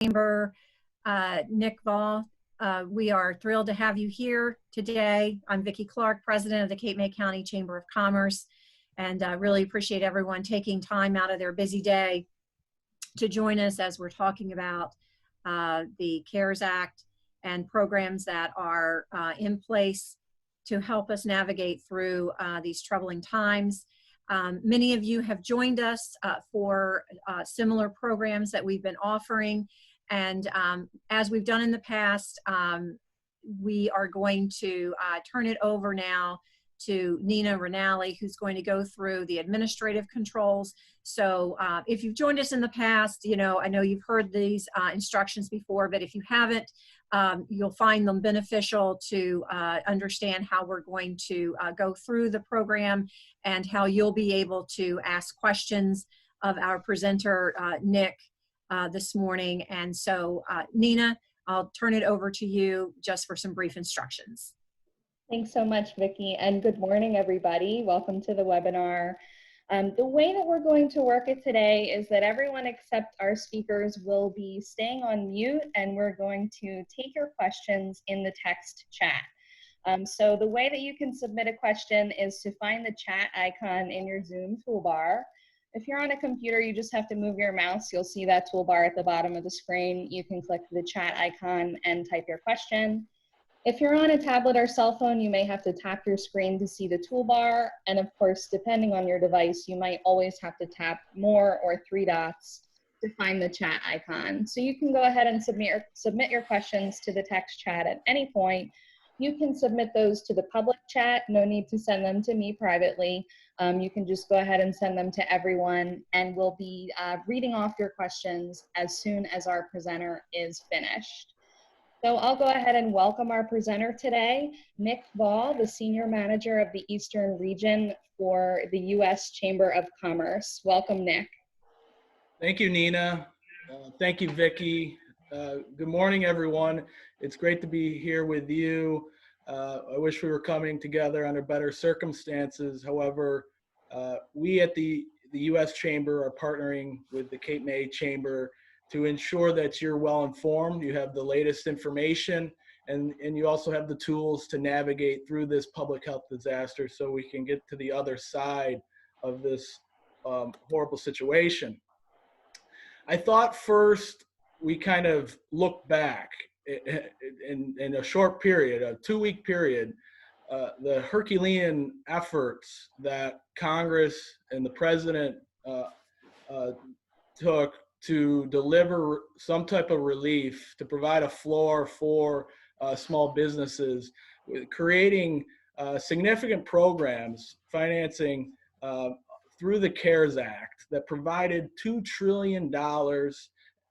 Chamber, Nick Vaugh. We are thrilled to have you here today. I'm Vicki Clark, President of the Cape May County Chamber of Commerce, and really appreciate everyone taking time out of their busy day to join us as we're talking about the CARES Act and programs that are in place to help us navigate through these troubling times. Many of you have joined us for similar programs that we've been offering. And as we've done in the past, we are going to turn it over now to Nina Rinaldi, who's going to go through the administrative controls. So if you've joined us in the past, I know you've heard these instructions before, but if you haven't, you'll find them beneficial to understand how we're going to go through the program and how you'll be able to ask questions of our presenter, Nick, this morning. And so, Nina, I'll turn it over to you just for some brief instructions. Thanks so much, Vicki, and good morning, everybody. Welcome to the webinar. The way that we're going to work it today is that everyone except our speakers will be staying on mute, and we're going to take your questions in the text chat. So the way that you can submit a question is to find the chat icon in your Zoom toolbar. If you're on a computer, you just have to move your mouse. You'll see that toolbar at the bottom of the screen. You can click the chat icon and type your question. If you're on a tablet or cell phone, you may have to tap your screen to see the toolbar. And of course, depending on your device, you might always have to tap more or three dots to find the chat icon. So you can go ahead and submit your questions to the text chat at any point. You can submit those to the public chat. No need to send them to me privately. You can just go ahead and send them to everyone, and we'll be reading off your questions as soon as our presenter is finished. So I'll go ahead and welcome our presenter today, Nick Vaugh, the Senior Manager of the Eastern Region for the U.S. Chamber of Commerce. Welcome, Nick. Thank you, Nina. Thank you, Vicki. Good morning, everyone. It's great to be here with you. I wish we were coming together under better circumstances. However, we at the U.S. Chamber are partnering with the Cape May Chamber to ensure that you're well informed, you have the latest information, and you also have the tools to navigate through this public health disaster so we can get to the other side of this horrible situation. I thought first we kind of look back in a short period, a 2-week period, the Herculean efforts that Congress and the President took to deliver some type of relief, to provide a floor for small businesses, creating significant programs, financing through the CARES Act that provided $2 trillion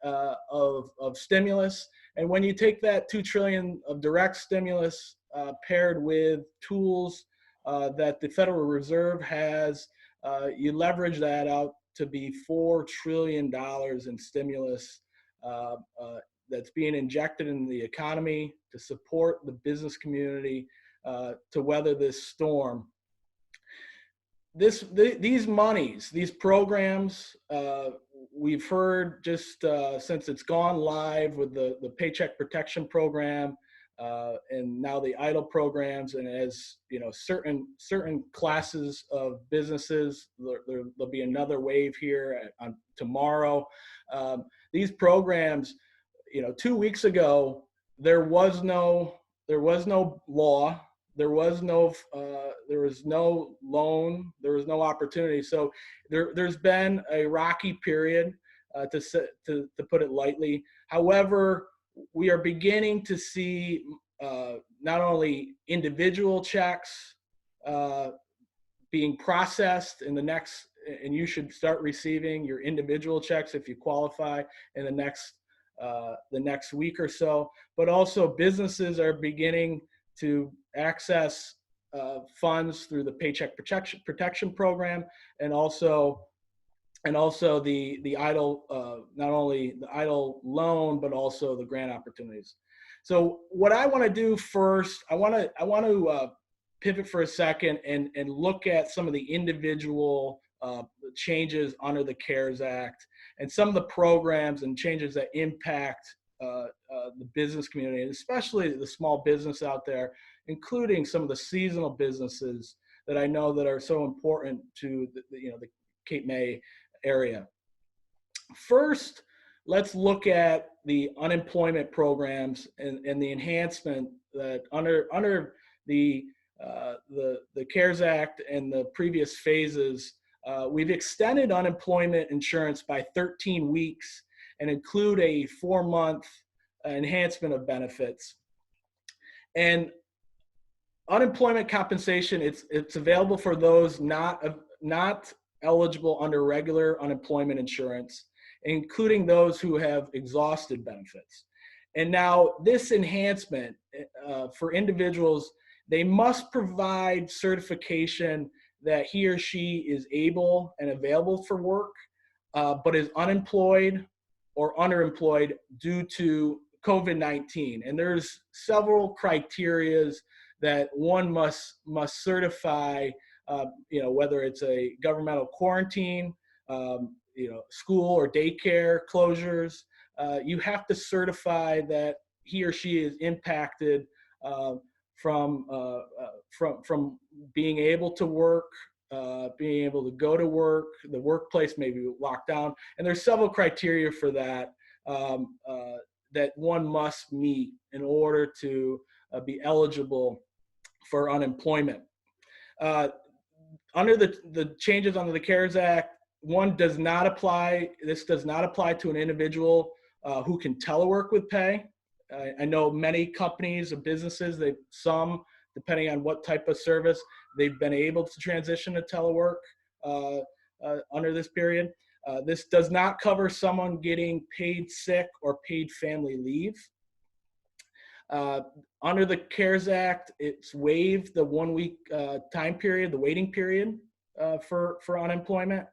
of stimulus. And when you take that $2 trillion of direct stimulus paired with tools that the Federal Reserve has, you leverage that out to be $4 trillion in stimulus that's being injected in the economy to support the business community to weather this storm. These monies, these programs, we've heard just since it's gone live with the Paycheck Protection Program and now the EIDL programs, and as you know, certain classes of businesses, there'll be another wave here on tomorrow. These programs, 2 weeks ago, there was no law, there was no loan, there was no opportunity. So there's been a rocky period, to put it lightly. However, we are beginning to see not only individual checks being processed in the next, and you should start receiving your individual checks if you qualify in the next week or so, but also businesses are beginning to access funds through the Paycheck Protection Program, and also the EIDL, not only the EIDL loan, but also the grant opportunities. So what I want to do first, I want to pivot for a second and look at some of the individual changes under the CARES Act. and some of the programs and changes that impact the business community, and especially the small business out there, including some of the seasonal businesses that I know that are so important to the Cape May area. First, let's look at the unemployment programs and the enhancement that under the CARES Act and the previous phases, we've extended unemployment insurance by 13 weeks and include a 4-month enhancement of benefits. And unemployment compensation, it's available for those not eligible under regular unemployment insurance, including those who have exhausted benefits. And now this enhancement for individuals, they must provide certification that he or she is able and available for work, but is unemployed or underemployed due to COVID-19. And there's several criterias that one must certify, whether it's a governmental quarantine, school or daycare closures. You have to certify that he or she is impacted from being able to work, being able to go to work. The workplace may be locked down, and there's several criteria for that that one must meet in order to be eligible for unemployment. Under the changes under the CARES Act, this does not apply to an individual who can telework with pay. I know many companies or businesses, depending on what type of service, they've been able to transition to telework under this period. This does not cover someone getting paid sick or paid family leave. Under the CARES Act, it's waived the 1-week time period, the waiting period for unemployment.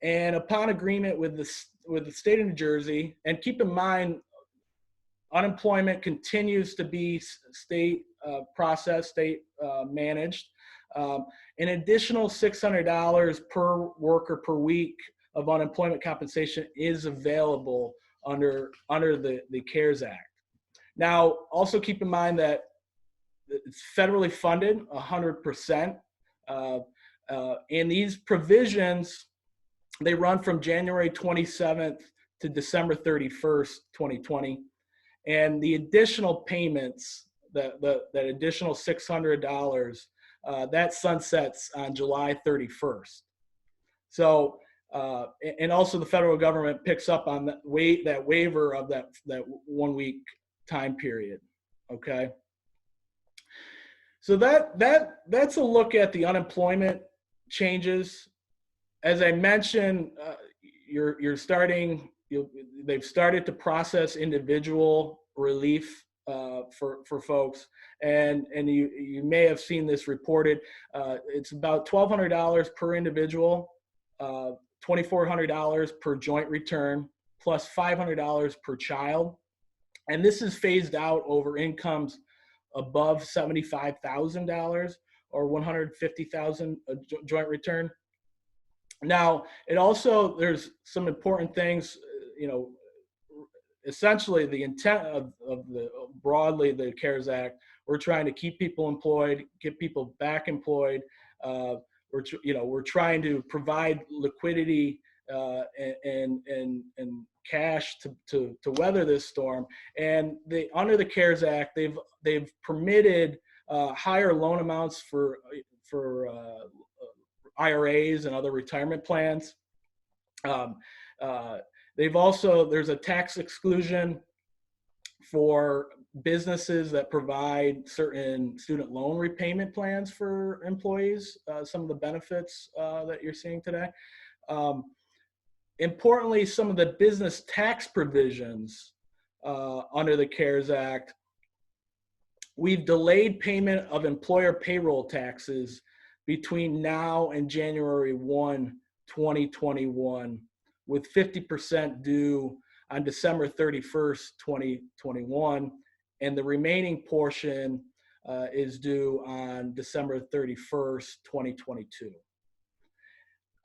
And upon agreement with the state of New Jersey, and keep in mind, unemployment continues to be state processed, state managed. An additional $600 per worker per week of unemployment compensation is available under the CARES Act. Now, also keep in mind that it's federally funded 100%. And these provisions, they run from January 27th to December 31st, 2020. And the additional payments, that additional $600, that sunsets on July 31st. So, and also the federal government picks up on that waiver of that 1-week time period. Okay. So that's a look at the unemployment changes. As I mentioned, they've started to process individual relief for folks, and you may have seen this reported. It's about $1,200 per individual, $2,400 per joint return, plus $500 per child, and this is phased out over incomes above $75,000 or $150,000 joint return. Now, there's some important things, essentially the intent of broadly the CARES Act, we're trying to keep people employed, get people back employed. We're trying to provide liquidity and cash to weather this storm. And under the CARES Act, they've permitted higher loan amounts for IRAs and other retirement plans. There's a tax exclusion for businesses that provide certain student loan repayment plans for employees, some of the benefits that you're seeing today. Importantly, some of the business tax provisions under the CARES Act, we've delayed payment of employer payroll taxes between now and January 1, 2021, with 50% due on December 31st, 2021, and the remaining portion is due on December 31st, 2022.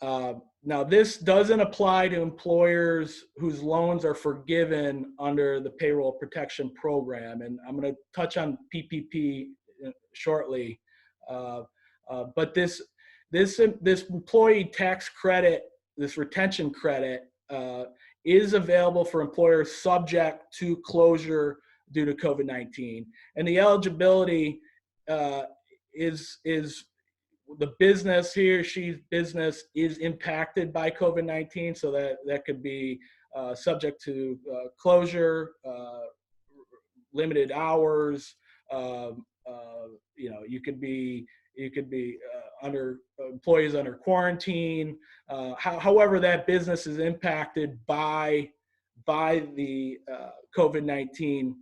Now, this doesn't apply to employers whose loans are forgiven under the Payroll Protection Program, and I'm going to touch on PPP shortly. But this employee tax credit, this retention credit, is available for employers subject to closure due to COVID-19, and the eligibility is the business, he or she's business is impacted by COVID-19, so that could be subject to closure, limited hours. You could be under employees under quarantine. However, that business is impacted by the COVID-19,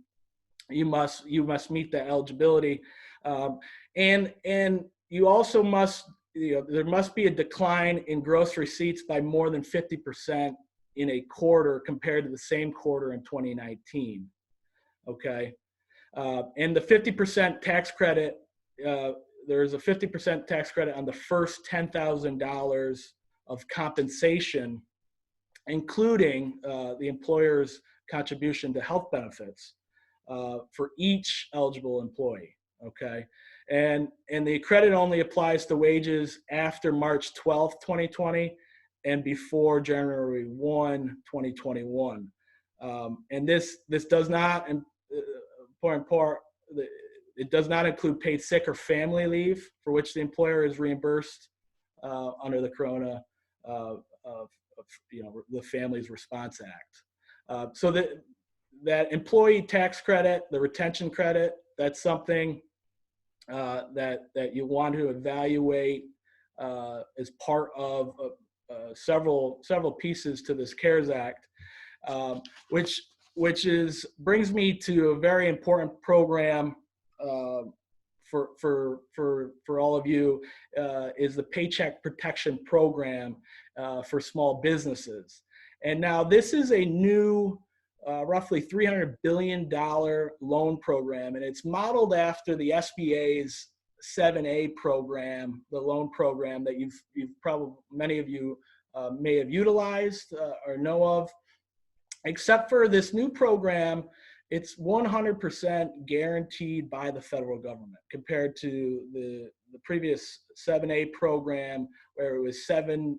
you must meet the eligibility, and you also must, there must be a decline in gross receipts by more than 50% in a quarter compared to the same quarter in 2019. Okay, and the 50% tax credit, there's a 50% tax credit on the first $10,000 of compensation, including the employer's contribution to health benefits for each eligible employee. Okay, and the credit only applies to wages after March 12th, 2020 and before January 1, 2021. And this does not, important part, it does not include paid sick or family leave for which the employer is reimbursed under the Corona, the Families Response Act. So that employee tax credit, the retention credit, that's something that you want to evaluate as part of several pieces to this CARES Act, which brings me to a very important program for all of you, is the Paycheck Protection Program for small businesses. And now this is a new roughly $300 billion loan program, and it's modeled after the SBA's 7A program, the loan program that you've probably, many of you may have utilized or know of. Except for this new program, it's 100% guaranteed by the federal government compared to the previous 7A program where it was 75%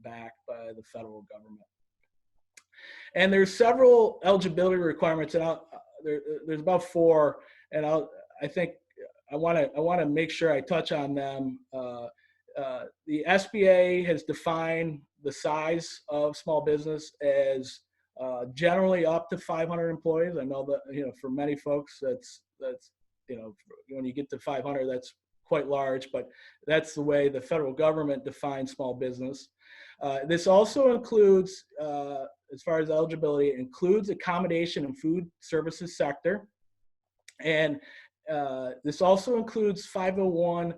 backed by the federal government. And there's several eligibility requirements, and there's about 4, and I want to make sure I touch on them. The SBA has defined the size of small business as generally up to 500 employees. I know that for many folks that's when you get to 500, that's quite large, but that's the way the federal government defines small business. This also includes, as far as eligibility, includes accommodation and food services sector. And this also includes 501c3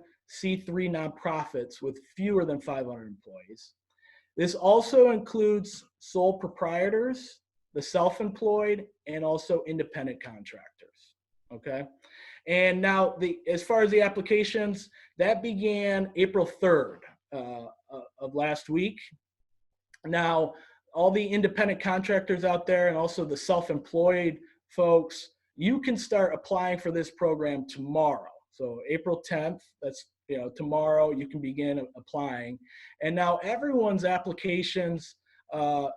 nonprofits with fewer than 500 employees. This also includes sole proprietors, the self-employed, and also independent contractors, okay? And now, as far as the applications, that began April 3rd of last week. Now, all the independent contractors out there and also the self-employed folks, you can start applying for this program tomorrow. So April 10th, that's tomorrow, you can begin applying. And now everyone's applications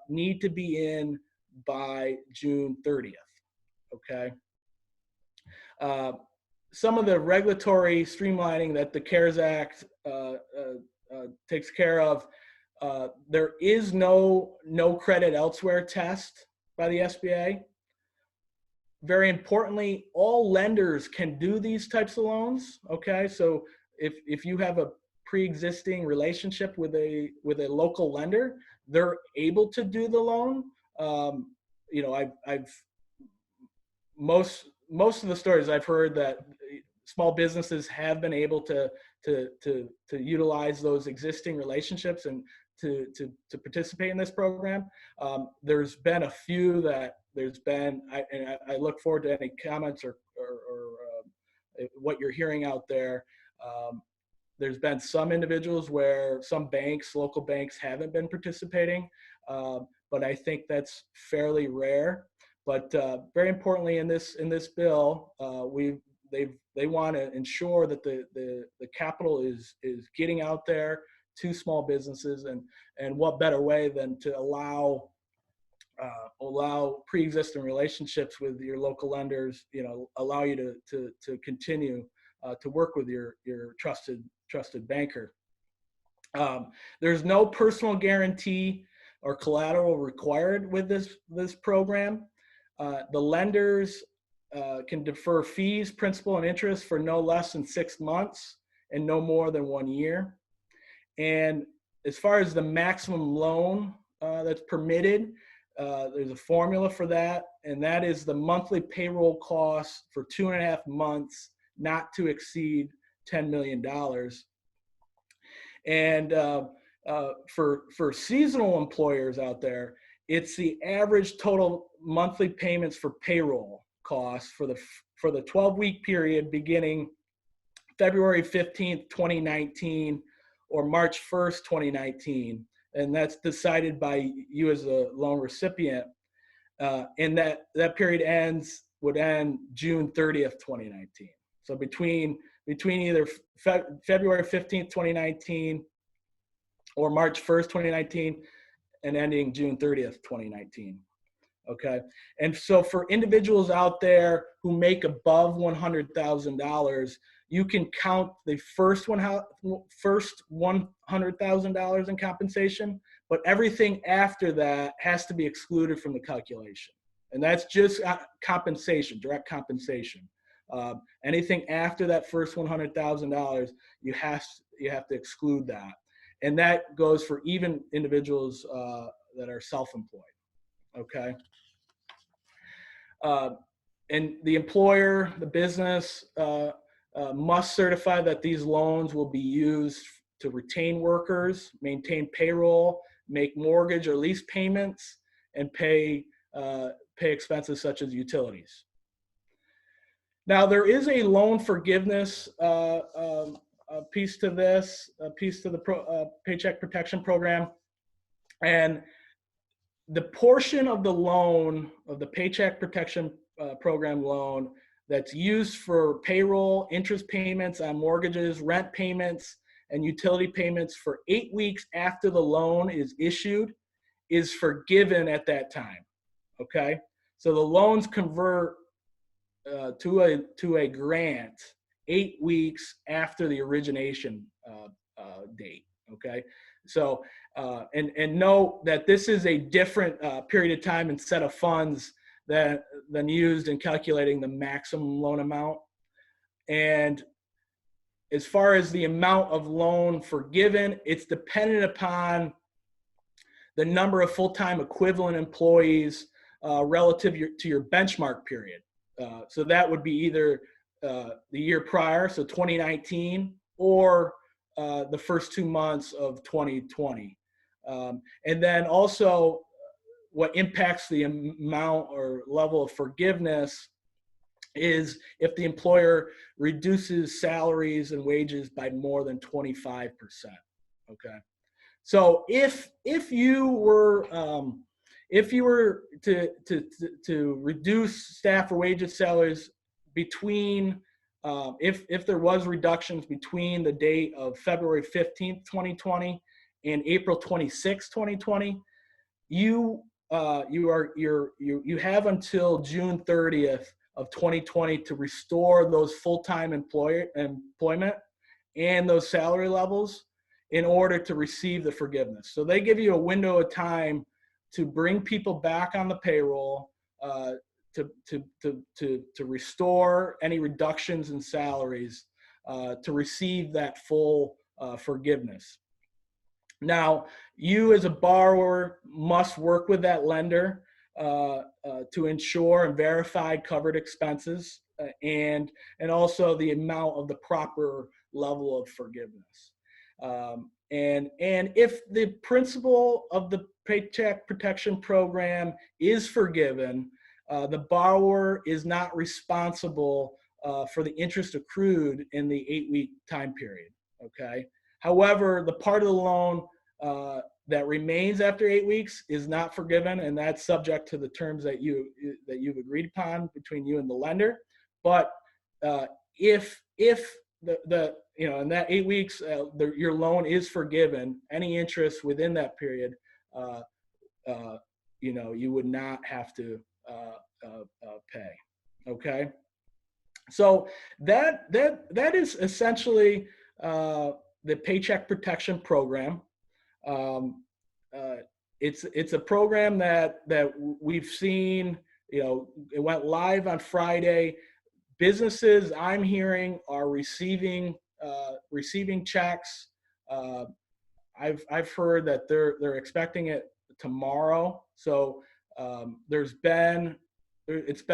need to be in by June 30th, okay? Some of the regulatory streamlining that the CARES Act takes care of, there is no credit elsewhere test by the SBA. Very importantly, all lenders can do these types of loans, okay? So if you have a pre-existing relationship with a local lender, they're able to do the loan. I've most of the stories I've heard that small businesses have been able to utilize those existing relationships and to participate in this program. There's been a few that I look forward to any comments or what you're hearing out there. There's been some individuals where some banks, local banks, haven't been participating, but I think that's fairly rare. But very importantly, in this bill, they want to ensure that the capital is getting out there to small businesses, and what better way than to allow pre-existing relationships with your local lenders, allow you to continue to work with your trusted banker. There's no personal guarantee or collateral required with this program. The lenders can defer fees, principal, and interest for no less than 6 months and no more than 1 year. And as far as the maximum loan that's permitted, there's a formula for that, and that is the monthly payroll cost for 2.5 months not to exceed $10 million. And for seasonal employers out there, it's the average total monthly payments for payroll costs for the 12-week period beginning February 15th, 2019, or March 1st, 2019. And that's decided by you as a loan recipient. And that period would end June 30th, 2019. So between either February 15th, 2019 or March 1st, 2019 and ending June 30th, 2019. Okay. And so for individuals out there who make above $100,000, you can count the first $100,000 in compensation, but everything after that has to be excluded from the calculation. And that's just compensation, direct compensation. Anything after that first $100,000, you have to exclude that. And that goes for even individuals that are self-employed. Okay. And the employer, the business, must certify that these loans will be used to retain workers, maintain payroll, make mortgage or lease payments, and pay expenses such as utilities. Now, there is a loan forgiveness piece to this, piece to the Paycheck Protection Program, and the portion of the loan, of the Paycheck Protection Program loan, that's used for payroll, interest payments on mortgages, rent payments, and utility payments for 8 weeks after the loan is issued is forgiven at that time. Okay, so the loans convert to a grant 8 weeks after the origination date. Okay, so and note that this is a different period of time and set of funds than used in calculating the maximum loan amount. And as far as the amount of loan forgiven, it's dependent upon the number of full-time equivalent employees relative to your benchmark period. So that would be either the year prior, so 2019, or the first 2 months of 2020. And then also, what impacts the amount or level of forgiveness is if the employer reduces salaries and wages by more than 25%. Okay, so if you were to reduce staff or wages, salaries between if there was reductions between the date of February 15th, 2020 and April 26th, 2020, you have until June 30th of 2020 to restore those full-time employment and those salary levels in order to receive the forgiveness. So they give you a window of time to bring people back on the payroll, to restore any reductions in salaries, to receive that full forgiveness. Now, you as a borrower must work with that lender to ensure and verify covered expenses and also the amount of the proper level of forgiveness. And if the principal of the Paycheck Protection Program is forgiven, the borrower is not responsible for the interest accrued in the 8-week time period. Okay. However, the part of the loan that remains after 8 weeks is not forgiven, and that's subject to the terms that you've agreed upon between you and the lender. But if the in that 8 weeks your loan is forgiven, any interest within that period, you would not have to pay. Okay. So that is essentially the Paycheck Protection Program. It's a program that we've seen. It went live on Friday. Businesses, I'm hearing, are receiving checks. I've heard that they're expecting it tomorrow. So it's been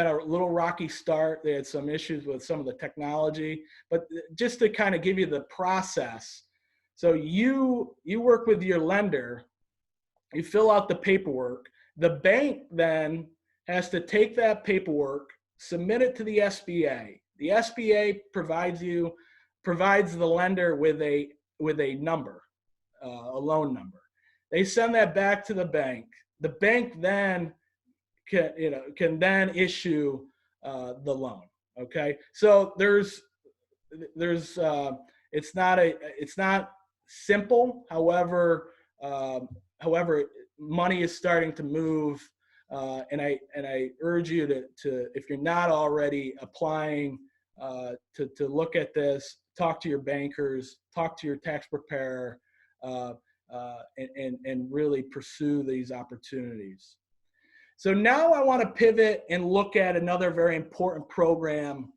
a little rocky start. They had some issues with some of the technology, but just to kind of give you the process. So you work with your lender, you fill out the paperwork. The bank then has to take that paperwork, submit it to the SBA. The SBA provides the lender with a number, a loan number. They send that back to the bank. The bank then can then issue the loan. Okay, so it's not simple. However, money is starting to move, and I urge you to if you're not already applying, to look at this, talk to your bankers, talk to your tax preparer, and really pursue these opportunities. So now I want to pivot and look at another very important program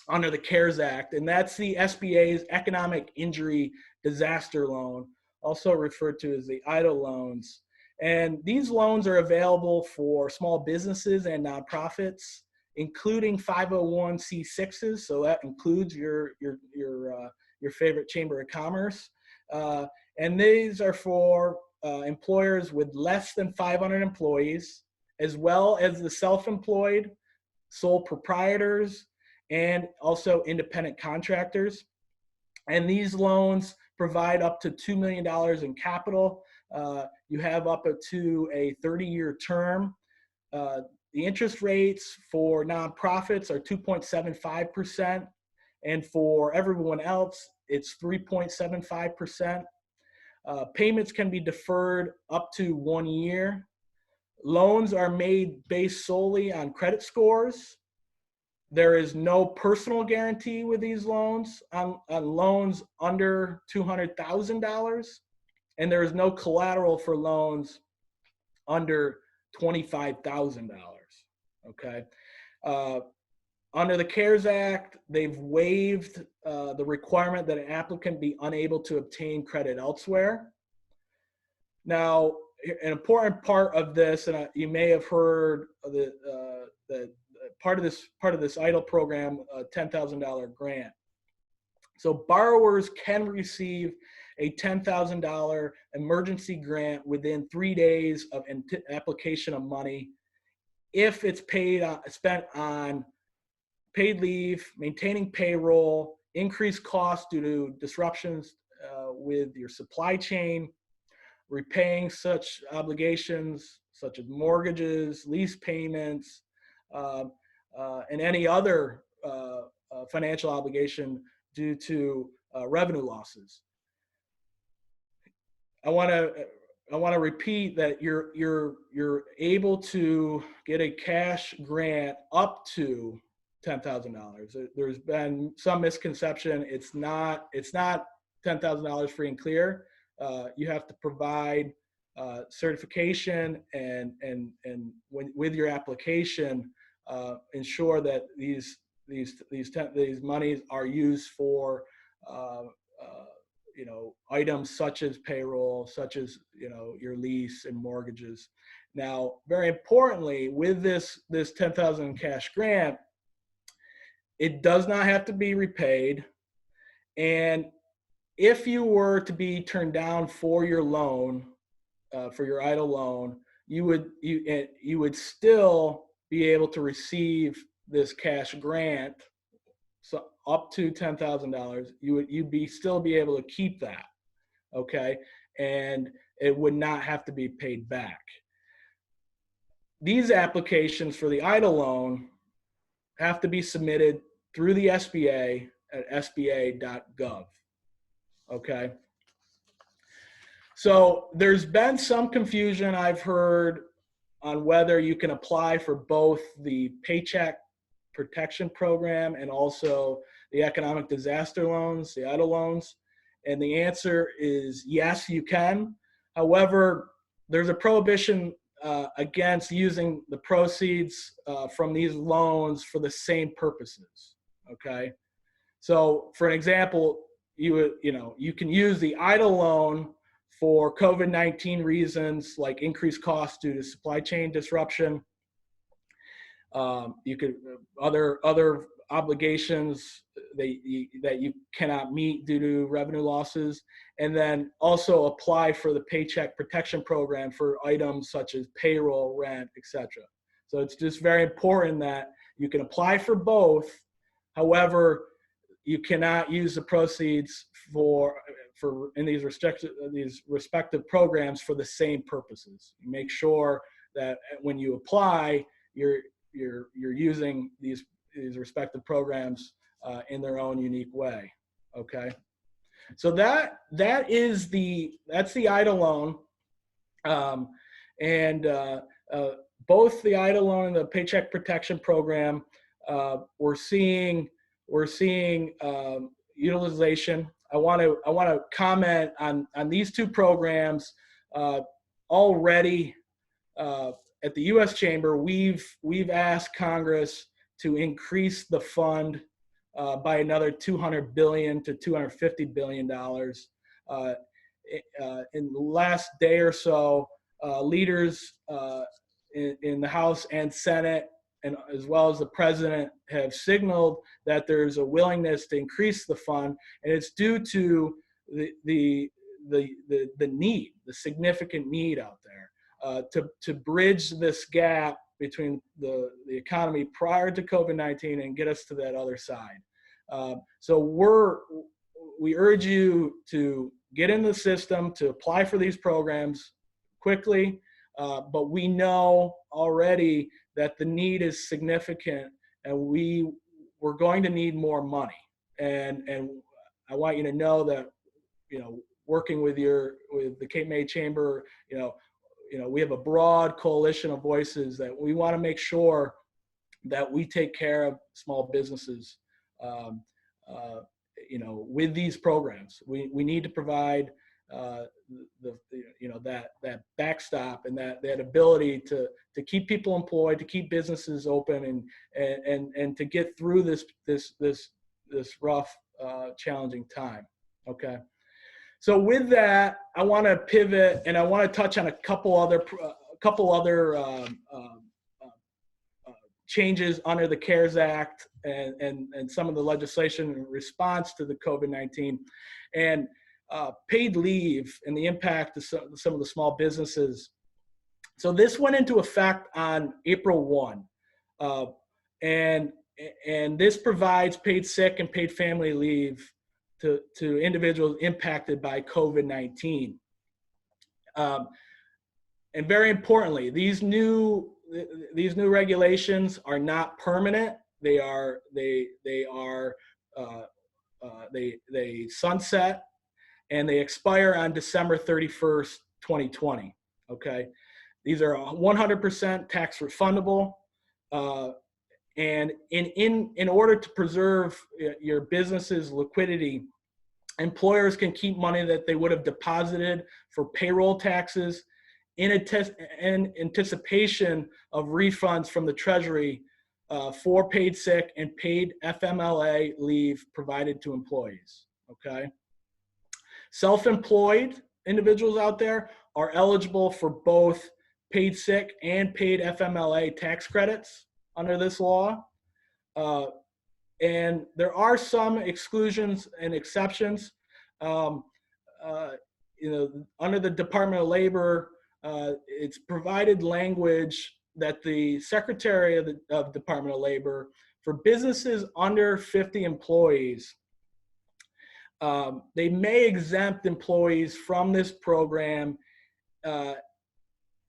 under the CARES Act, and that's the SBA's Economic Injury Disaster Loan, also referred to as the EIDL loans. And these loans are available for small businesses and nonprofits, including 501c6s. So that includes your favorite Chamber of Commerce. And these are for employers with less than 500 employees, as well as the self-employed, sole proprietors, and also independent contractors. And these loans provide up to $2 million in capital. You have up to a 30-year term. The interest rates for nonprofits are 2.75%, and for everyone else, it's 3.75%. Payments can be deferred up to 1 year. Loans are made based solely on credit scores. There is no personal guarantee with these loans on loans under $200,000, and there is no collateral for loans under $25,000. Okay. Under the CARES Act, they've waived the requirement that an applicant be unable to obtain credit elsewhere. Now, an important part of this, and you may have heard the part of this EIDL program, a $10,000 grant. So borrowers can receive a $10,000 emergency grant within 3 days of application of money if it's spent on paid leave, maintaining payroll, increased costs due to disruptions with your supply chain, repaying such obligations such as mortgages, lease payments, and any other financial obligation due to revenue losses. I want to repeat that you're able to get a cash grant up to $10,000. There's been some misconception. It's not $10,000 free and clear. You have to provide certification and with your application, ensure that these monies are used for items such as payroll, such as your lease and mortgages. Now, very importantly, with this $10,000 cash grant, it does not have to be repaid, and if you were to be turned down for your loan, for your EIDL loan, you would still be able to receive this cash grant so up to $10,000, you'd still be able to keep that, okay, and it would not have to be paid back. These applications for the EIDL loan have to be submitted through the SBA at sba.gov, okay? So there's been some confusion I've heard on whether you can apply for both the Paycheck Protection Program and also the economic disaster loans, the EIDL loans. And the answer is yes, you can. However, there's a prohibition against using the proceeds from these loans for the same purposes, okay? So for an example, you can use the EIDL loan for COVID-19 reasons like increased costs due to supply chain disruption. You could other obligations that you cannot meet due to revenue losses, and then also apply for the Paycheck Protection Program for items such as payroll, rent, etc. So it's just very important that you can apply for both. However, you cannot use the proceeds in these respective programs for the same purposes. You make sure that when you apply, you're using these respective programs in their own unique way. Okay, so that's the EIDL loan, and both the EIDL loan and the Paycheck Protection Program, we're seeing utilization. I want to comment on these two programs. Already at the U.S. Chamber, we've asked Congress to increase the fund by another $200 billion to $250 billion. In the last day or so, leaders in the House and Senate, and as well as the president, have signaled that there's a willingness to increase the fund, and it's due to the need, the significant need out there to bridge this gap between the economy prior to COVID-19 and get us to that other side. So we urge you to get in the system, to apply for these programs quickly, but we know already that the need is significant, and we're going to need more money. And I want you to know that, working with the Cape May Chamber, we have a broad coalition of voices that we want to make sure that we take care of small businesses, with these programs. We need to provide that backstop and that ability to keep people employed, to keep businesses open, and to get through this rough, challenging time. Okay. So with that, I want to pivot, and I want to touch on a couple other changes under the CARES Act and some of the legislation in response to the COVID-19, and paid leave and the impact of some of the small businesses. So this went into effect on April 1, and this provides paid sick and paid family leave to individuals impacted by COVID-19. And very importantly, these new regulations are not permanent. They sunset, and they expire on December 31st, 2020. Okay, these are 100% tax refundable, and in order to preserve your business's liquidity, employers can keep money that they would have deposited for payroll taxes in anticipation of refunds from the Treasury for paid sick and paid FMLA leave provided to employees. Okay. Self-employed individuals out there are eligible for both paid sick and paid FMLA tax credits under this law. And there are some exclusions and exceptions. Under the Department of Labor, it's provided language that the Secretary of the Department of Labor, for businesses under 50 employees, they may exempt employees from this program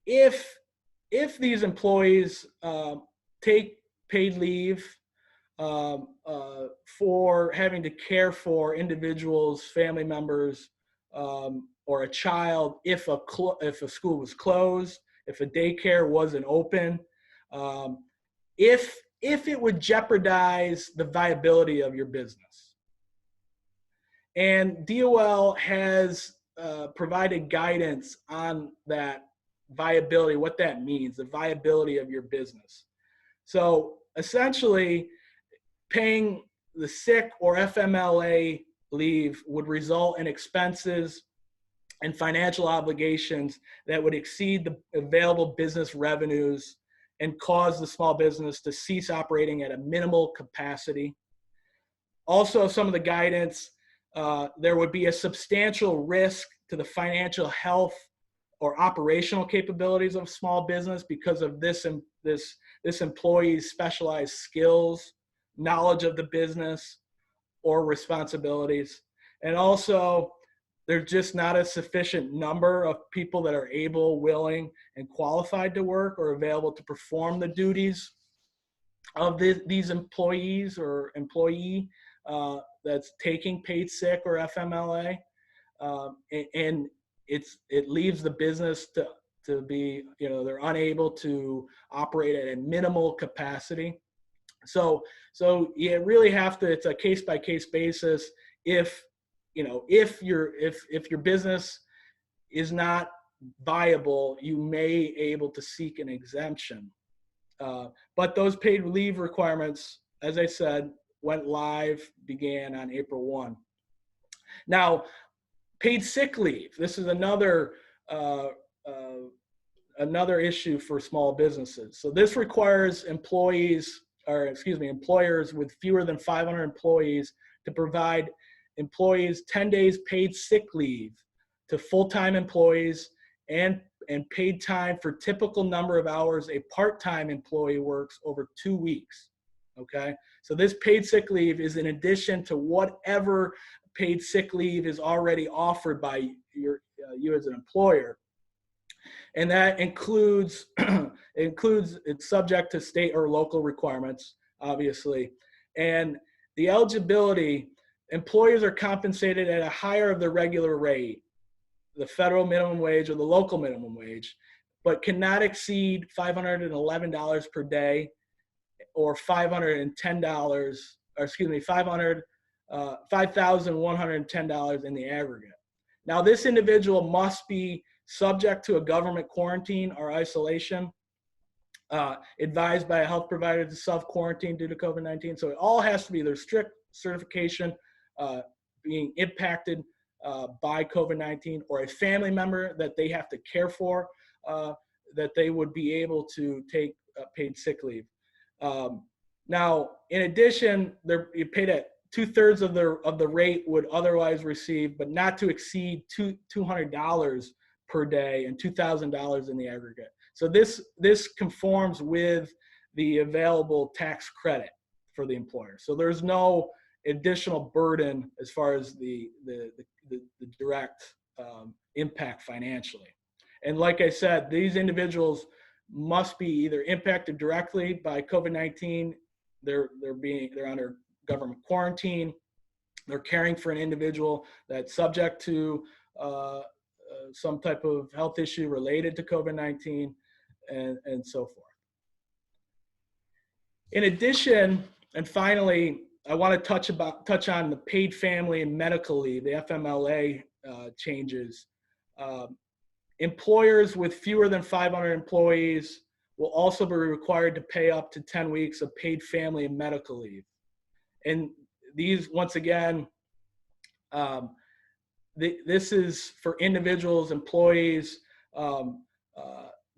if these employees take paid leave for having to care for individuals, family members, or a child if a school was closed, if a daycare wasn't open, if it would jeopardize the viability of your business. And DOL has provided guidance on that viability, what that means, the viability of your business. So essentially, paying the sick or FMLA leave would result in expenses and financial obligations that would exceed the available business revenues and cause the small business to cease operating at a minimal capacity. Also, some of the guidance, there would be a substantial risk to the financial health or operational capabilities of small business because of this employee's specialized skills, knowledge of the business, or responsibilities. And also, there's just not a sufficient number of people that are able, willing, and qualified to work or available to perform the duties of these employees or employee that's taking paid sick or FMLA. And it leaves the business to be, they're unable to operate at a minimal capacity. So you really have to, it's a case-by-case basis. If your business is not viable, you may able to seek an exemption. But those paid leave requirements, as I said, began on April 1. Now, paid sick leave. This is another issue for small businesses. So this requires employers with fewer than 500 employees to provide employees 10 days paid sick leave to full-time employees and paid time for typical number of hours a part-time employee works over 2 weeks. Okay, so this paid sick leave is in addition to whatever paid sick leave is already offered by you as an employer. And that includes, it's subject to state or local requirements, obviously. And the eligibility, employers are compensated at a higher of the regular rate, the federal minimum wage or the local minimum wage, but cannot exceed $511 per day or $5,110 in the aggregate. Now, this individual must be subject to a government quarantine or isolation, advised by a health provider to self-quarantine due to COVID-19. So it all has to be their strict certification, being impacted by COVID-19, or a family member that they have to care for, that they would be able to take paid sick leave. Now, in addition, you paid at 2/3 of the rate would otherwise receive, but not to exceed $200 per day and $2,000 in the aggregate. So this conforms with the available tax credit for the employer. So there's no additional burden as far as the direct impact financially. And like I said, these individuals must be either impacted directly by COVID-19, they're under government quarantine, they're caring for an individual that's subject to some type of health issue related to COVID-19, and so forth. In addition, and finally, I want to touch on the paid family and medical leave, the FMLA changes. Employers with fewer than 500 employees will also be required to pay up to 10 weeks of paid family and medical leave. And these, once again, this is for individuals, employees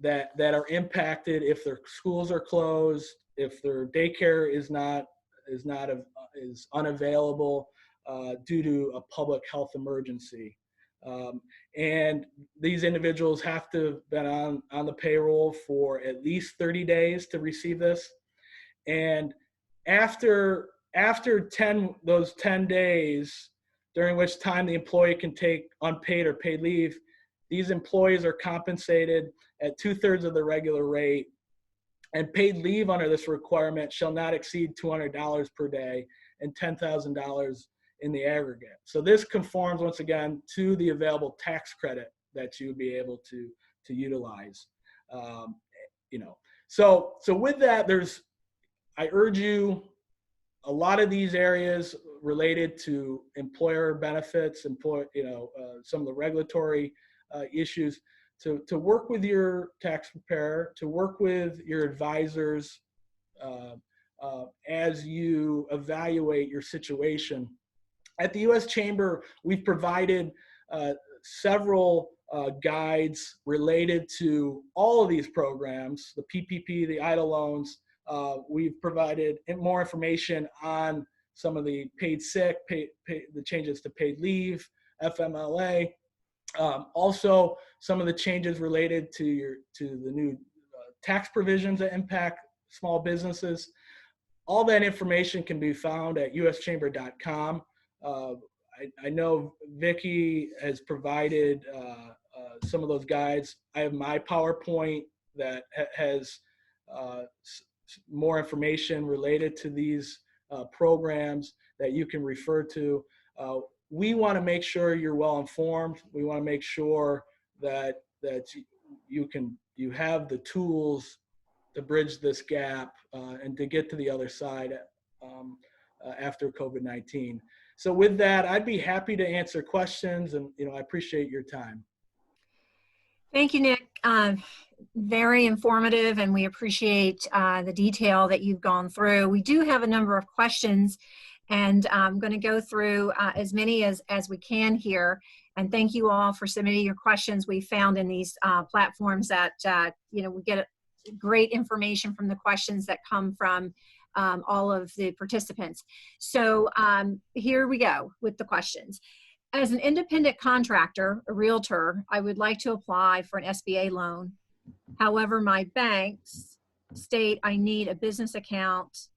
that are impacted if their schools are closed, if their daycare is unavailable due to a public health emergency. And these individuals have to have been on the payroll for at least 30 days to receive this. And after those 10 days, during which time the employee can take unpaid or paid leave, these employees are compensated at 2/3 of the regular rate, and paid leave under this requirement shall not exceed $200 per day and $10,000 in the aggregate. So this conforms, once again, to the available tax credit that you would be able to utilize. So with that, I urge you, a lot of these areas related to employer benefits, some of the regulatory issues, to work with your tax preparer, to work with your advisors as you evaluate your situation. At the U.S. Chamber, we've provided several guides related to all of these programs, the PPP, the EIDL loans. We've provided more information on some of the paid sick, the changes to paid leave, FMLA. Also, some of the changes related to the new tax provisions that impact small businesses. All that information can be found at uschamber.com. I know Vicki has provided some of those guides. I have my PowerPoint that has more information related to these programs that you can refer to. We want to make sure you're well informed. We want to make sure that you have the tools to bridge this gap and to get to the other side after COVID-19. So with that, I'd be happy to answer questions, and I appreciate your time. Thank you, Nick. Very informative, and we appreciate the detail that you've gone through. We do have a number of questions, and I'm going to go through as many as we can here. And thank you all for submitting your questions. We found in these platforms that we get great information from the questions that come from all of the participants. So here we go with the questions. As an independent contractor, a realtor, I would like to apply for an SBA loan. However, my banks state I need a business account.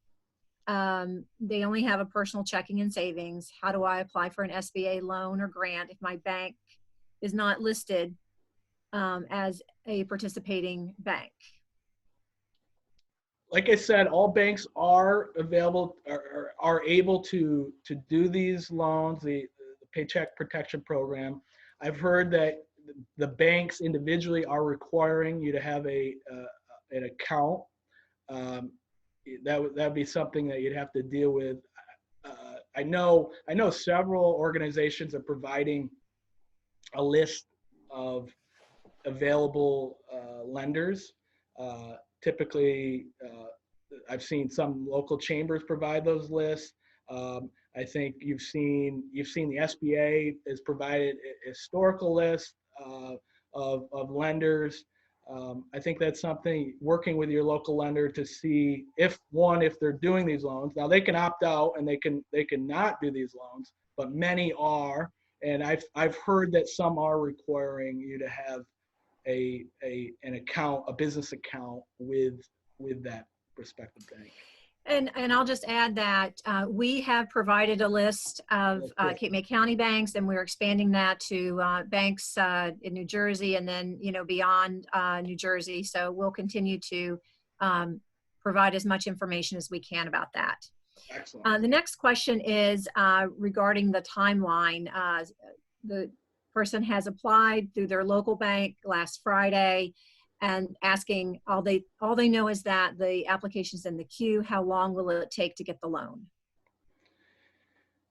They only have a personal checking and savings. How do I apply for an SBA loan or grant if my bank is not listed as a participating bank? Like I said, all banks are available, are able to do these loans, the Paycheck Protection Program. I've heard that the banks individually are requiring you to have an account. That would be something that you'd have to deal with. I know several organizations are providing a list of available lenders. Typically, I've seen some local chambers provide those lists. I think you've seen the SBA has provided a historical list of lenders. I think that's something, working with your local lender to see if they're doing these loans. Now they can opt out and they can not do these loans, but many are, and I've heard that some are requiring you to have an account, a business account with that respective bank. And I'll just add that we have provided a list of Cape May County banks, and we're expanding that to banks in New Jersey and then beyond New Jersey. So we'll continue to provide as much information as we can about that. Excellent. The next question is regarding the timeline. The person has applied through their local bank last Friday and asking, all they know is that the application's in the queue. How long will it take to get the loan?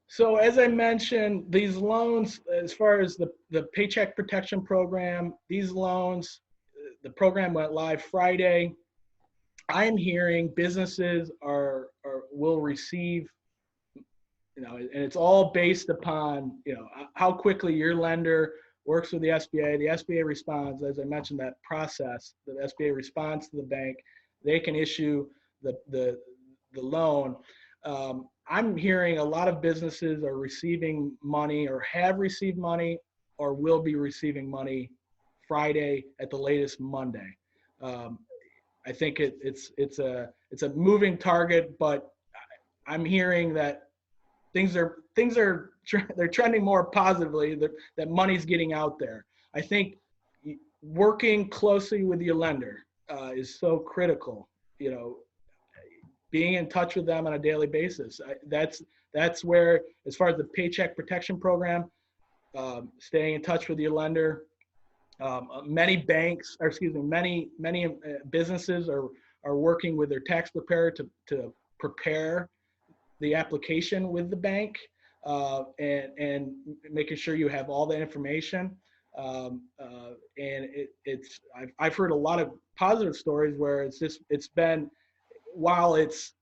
So as I mentioned, these loans, as far as the Paycheck Protection Program, these loans, the program went live Friday. I'm hearing businesses will receive, and it's all based upon, how quickly your lender works with the SBA. The SBA responds, as I mentioned, that process. The SBA responds to the bank. They can issue the loan. I'm hearing a lot of businesses are receiving money or have received money or will be receiving money Friday at the latest Monday. I think it's a moving target, but I'm hearing that they're trending more positively, that money's getting out there. I think working closely with your lender is so critical. You know, being in touch with them on a daily basis. That's where, as far as the Paycheck Protection Program, staying in touch with your lender. Many banks, or excuse me, many businesses are working with their tax preparer to prepare the application with the bank, and making sure you have all the information. And I've heard a lot of positive stories where it's been, while it's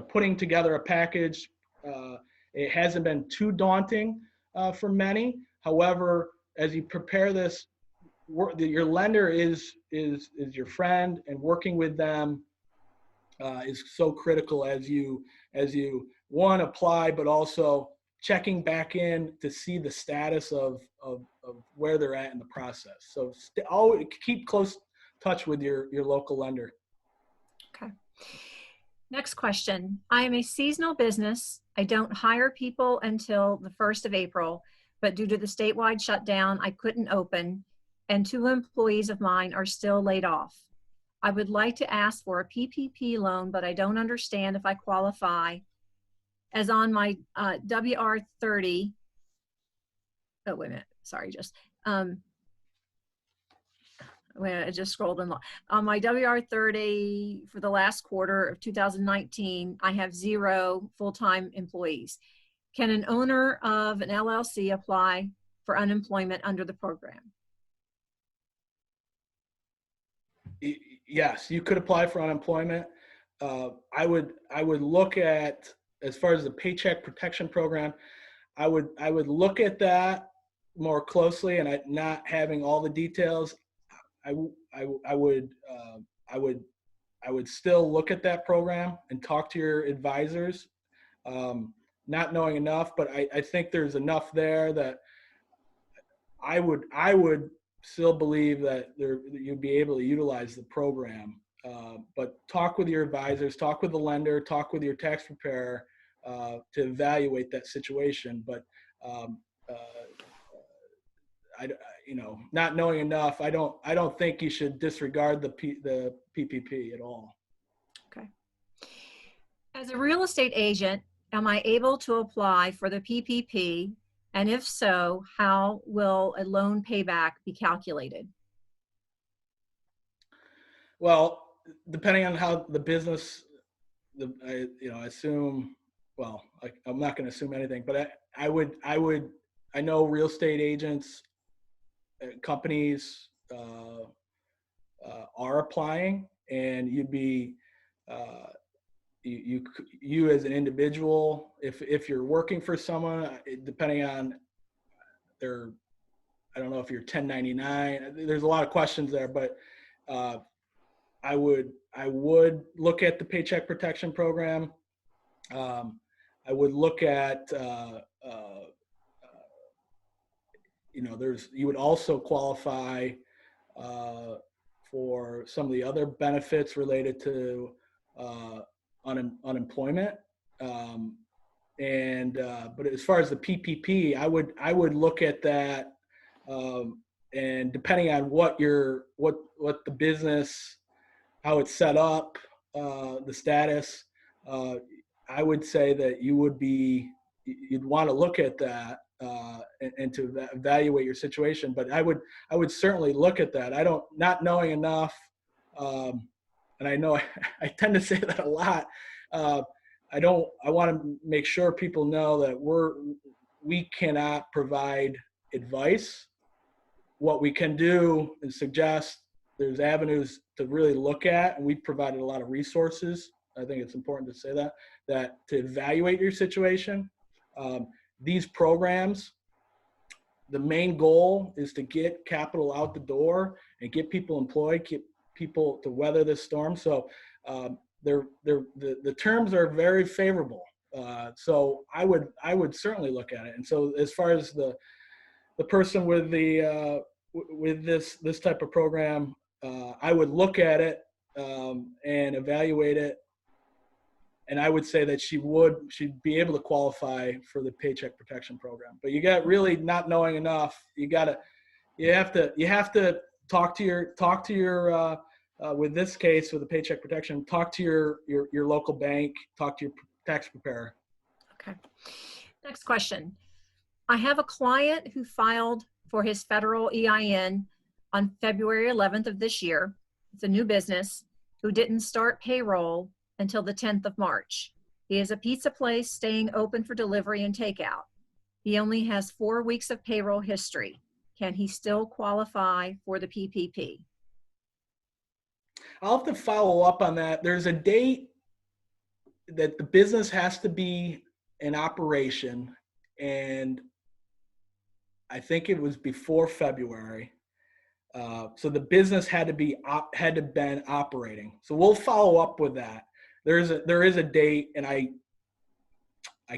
putting together a package, it hasn't been too daunting for many. However, as you prepare this, your lender is your friend, and working with them is so critical as you one, apply, but also checking back in to see the status of where they're at in the process. So always keep close touch with your local lender. Okay. Next question. I am a seasonal business. I don't hire people until the 1st of April, but due to the statewide shutdown, I couldn't open, and 2 employees of mine are still laid off. I would like to ask for a PPP loan, but I don't understand if I qualify, as on my WR30. Oh, wait a minute. Sorry, I just scrolled in. On my WR30 for the last quarter of 2019, I have 0 full-time employees. Can an owner of an LLC apply for unemployment under the program? Yes, you could apply for unemployment. I would look at, as far as the Paycheck Protection Program, I would look at that more closely, and not having all the details. I would still look at that program and talk to your advisors, not knowing enough, but I think there's enough there that I would still believe that you'd be able to utilize the program. But talk with your advisors, talk with the lender, talk with your tax preparer to evaluate that situation. But not knowing enough, I don't think you should disregard the PPP at all. Okay. As a real estate agent, am I able to apply for the PPP? And if so, how will a loan payback be calculated? Well, depending on how the business, I assume, well, I'm not going to assume anything, but I know real estate agents, companies are applying, and you'd be, you as an individual, if you're working for someone, depending on their, I don't know if you're 1099, there's a lot of questions there, but I would look at the Paycheck Protection Program. I would look at, you would also qualify for some of the other benefits related to unemployment. But as far as the PPP, I would look at that, and depending on what the business, how it's set up, the status, I would say that you'd want to look at that and to evaluate your situation. But I would certainly look at that. Not knowing enough, and I know I tend to say that a lot. I want to make sure people know that we cannot provide advice. What we can do is suggest there's avenues to really look at, and we've provided a lot of resources. I think it's important to say that to evaluate your situation. These programs, the main goal is to get capital out the door and get people employed, get people to weather this storm. So the terms are very favorable. So I would certainly look at it. And so as far as the person with with this type of program, I would look at it and evaluate it, and I would say that she'd be able to qualify for the Paycheck Protection Program. But you got really not knowing enough. You have to talk to your with this case with the Paycheck Protection, talk to your local bank, talk to your tax preparer. Okay. Next question. I have a client who filed for his federal EIN on February 11th of this year. It's a new business who didn't start payroll until the 10th of March. He is a pizza place staying open for delivery and takeout. He only has 4 weeks of payroll history. Can he still qualify for the PPP? I'll have to follow up on that. There's a date that the business has to be in operation, and I think it was before February. So the business had to been operating. So we'll follow up with that. There is a date, and I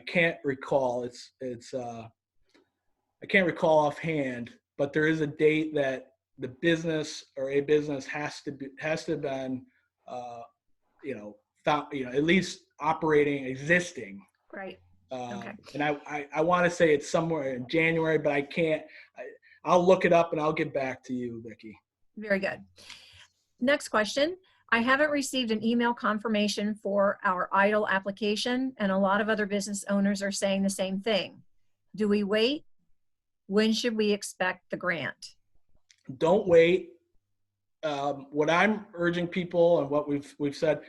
can't recall. I can't recall offhand, but there is a date that the business or a business has to have been at least operating, existing. Right. Okay. And I want to say it's somewhere in January, but I can't. I'll look it up and I'll get back to you, Vicki. Very good. Next question. I haven't received an email confirmation for our EIDL application, and a lot of other business owners are saying the same thing. Do we wait? When should we expect the grant? Don't wait. What I'm urging people and what we've said,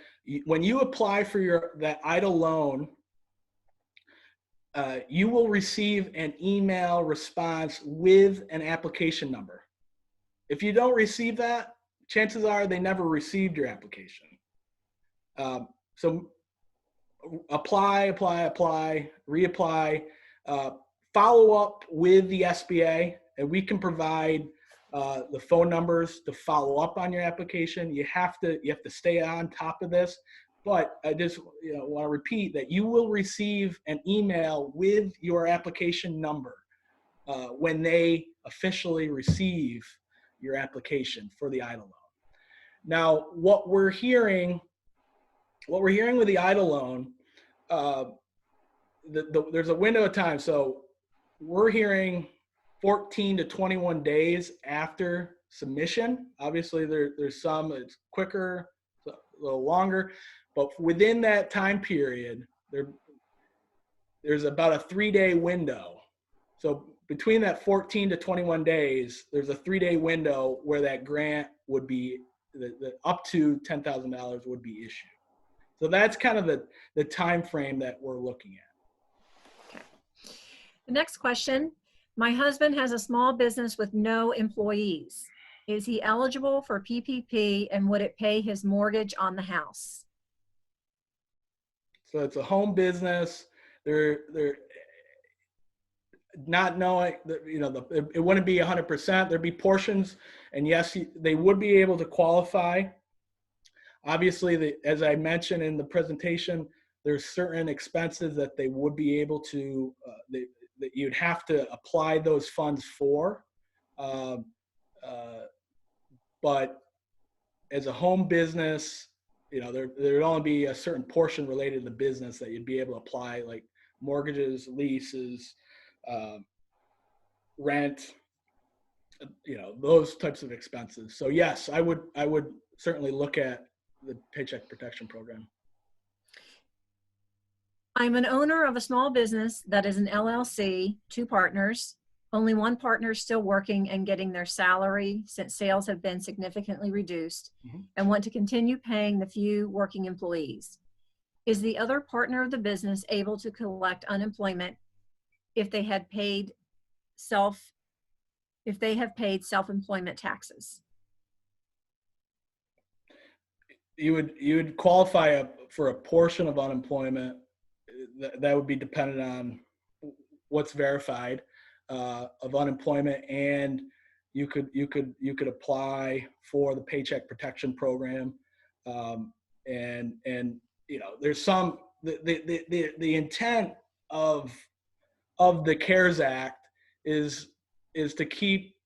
when you apply for that EIDL loan, you will receive an email response with an application number. If you don't receive that, chances are they never received your application. So apply, reapply, follow up with the SBA, and we can provide the phone numbers to follow up on your application. You have to stay on top of this. But I just want to repeat that you will receive an email with your application number when they officially receive your application for the EIDL loan. Now, what we're hearing with the EIDL loan, there's a window of time. So we're hearing 14 to 21 days after submission. Obviously, there's some it's quicker, a little longer. But within that time period, there's about a 3-day window. So between that 14 to 21 days, there's a 3-day window where that grant would be up to $10,000 would be issued. So that's kind of the time frame that we're looking at. Okay. The next question. My husband has a small business with no employees. Is he eligible for PPP, and would it pay his mortgage on the house? So it's a home business. They're not knowing that, it wouldn't be 100%. There'd be portions, and yes, they would be able to qualify. Obviously, as I mentioned in the presentation, there's certain expenses that they would be able to, that you'd have to apply those funds for. But as a home business, there'd only be a certain portion related to the business that you'd be able to apply, like mortgages, leases, rent, those types of expenses. So yes, I would certainly look at the Paycheck Protection Program. I'm an owner of a small business that is an LLC, 2 partners. Only one partner is still working and getting their salary since sales have been significantly reduced, and want to continue paying the few working employees. Is the other partner of the business able to collect unemployment if they have paid self-employment taxes? You would qualify for a portion of unemployment. That would be dependent on what's verified of unemployment, and you could apply for the Paycheck Protection Program, and there's some the intent of the CARES Act is to keep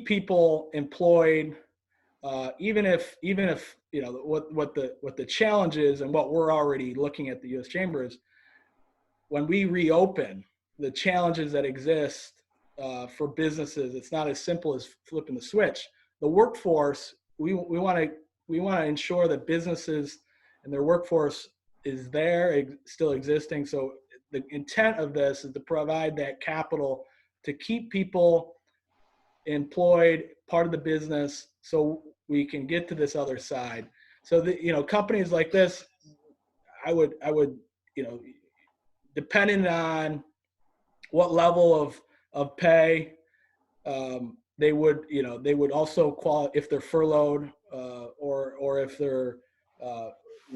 people employed, even if what the challenge is, and what we're already looking at the U.S. Chamber is, when we reopen, the challenges that exist for businesses, it's not as simple as flipping the switch. The workforce, we want to ensure that businesses and their workforce is there, still existing. So the intent of this is to provide that capital to keep people employed, part of the business, so we can get to this other side. So companies like this, I would depending on what level of pay, they would also qualify if they're furloughed, or if they're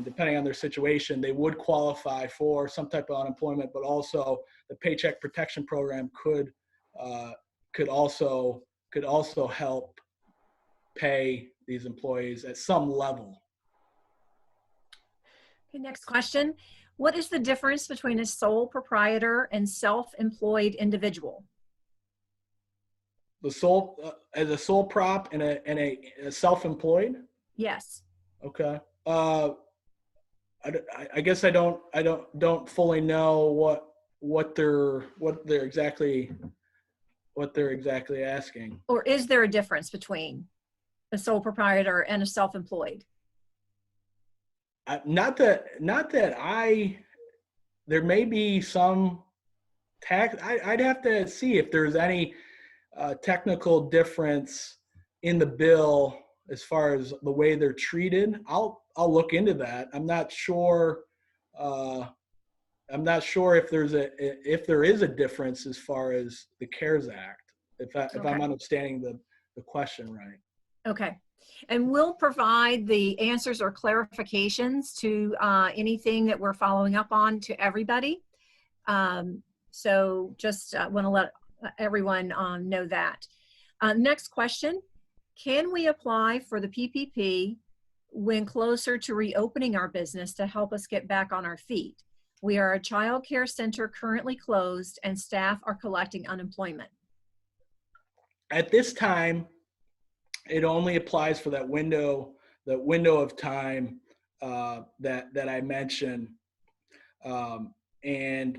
depending on their situation, they would qualify for some type of unemployment. But also the Paycheck Protection Program could also help pay these employees at some level. Okay, next question. What is the difference between a sole proprietor and self-employed individual? The sole as a sole prop and a self-employed? Yes. Okay. I guess I don't fully know what they're exactly asking. Or is there a difference between a sole proprietor and a self-employed? Not that there may be some tax. I'd have to see if there's any technical difference in the bill as far as the way they're treated. I'll look into that. I'm not sure. I'm not sure if there is a difference as far as the CARES Act. If I'm understanding the question right. Okay. And we'll provide the answers or clarifications to anything that we're following up on to everybody. So just want to let everyone know that. Next question. Can we apply for the PPP when closer to reopening our business to help us get back on our feet? We are a child care center currently closed and staff are collecting unemployment. At this time, it only applies for that window of time that I mentioned, and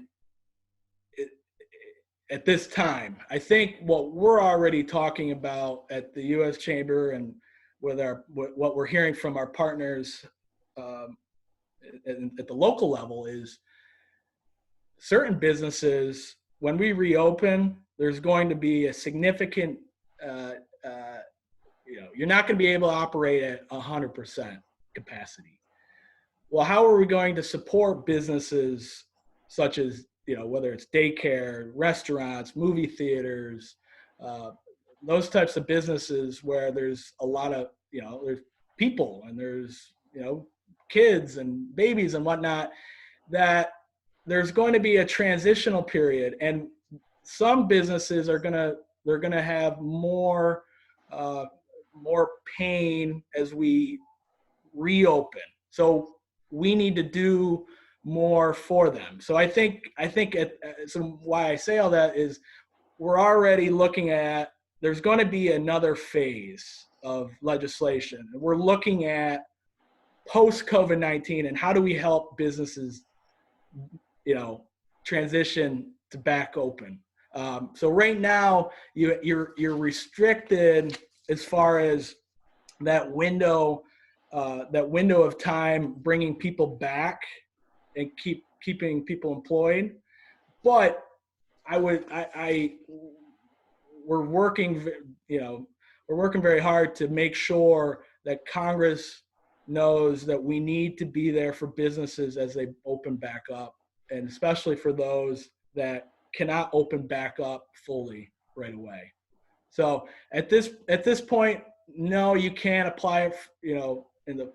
at this time, I think what we're already talking about at the U.S. Chamber and with what we're hearing from our partners at the local level is certain businesses, when we reopen, there's going to be a significant you're not going to be able to operate at 100% capacity. Well, how are we going to support businesses such as, whether it's daycare, restaurants, movie theaters, those types of businesses where there's a lot of, there's people and there's, kids and babies and whatnot, that there's going to be a transitional period, and some businesses they're going to have more pain as we reopen. So we need to do more for them. So I think so why I say all that is we're already looking at, there's going to be another phase of legislation. We're looking at post COVID-19 and how do we help businesses, transition to back open. So right now you're restricted as far as that window of time, bringing people back and keeping people employed. But we're working very hard to make sure that Congress knows that we need to be there for businesses as they open back up, and especially for those that cannot open back up fully right away. So at this point, no, you can't apply it, in the,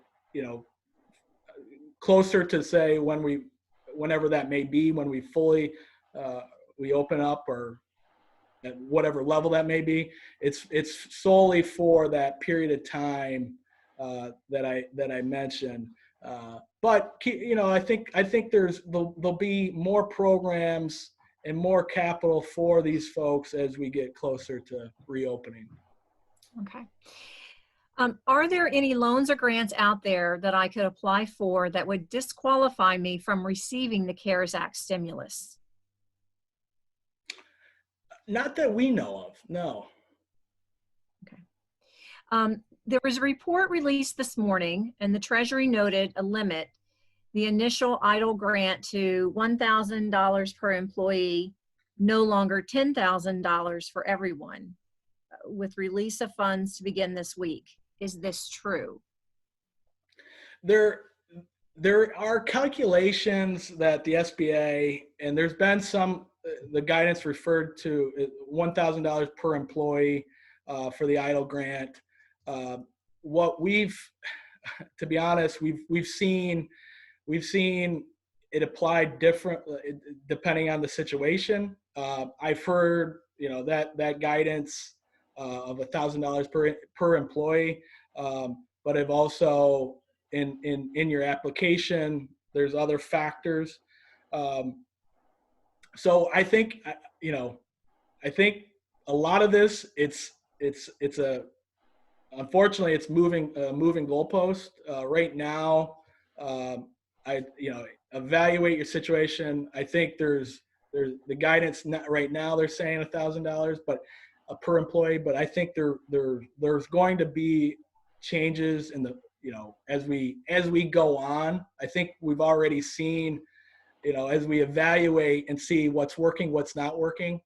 closer to say whenever that may be, when we fully, we open up, or at whatever level that may be. It's solely for that period of time that I mentioned. But I think there'll be more programs and more capital for these folks as we get closer to reopening. Okay. Are there any loans or grants out there that I could apply for that would disqualify me from receiving the CARES Act stimulus? Not that we know of, no. Okay. There was a report released this morning, and the Treasury noted a limit, the initial EIDL grant to $1,000 per employee, no longer $10,000 for everyone, with release of funds to begin this week. Is this true? There are calculations that the SBA, and there's been some, the guidance referred to $1,000 per employee for the EIDL grant. What we've, to be honest, we've seen it applied different depending on the situation. I've heard, that guidance of $1,000 per employee, but I've also in your application there's other factors. So I think I think a lot of this it's unfortunately it's moving goalpost right now. Evaluate your situation. I think there's the guidance right now they're saying $1,000, but per employee. But I think there's going to be changes in the as we go on. I think we've already seen as we evaluate and see what's working, what's not working.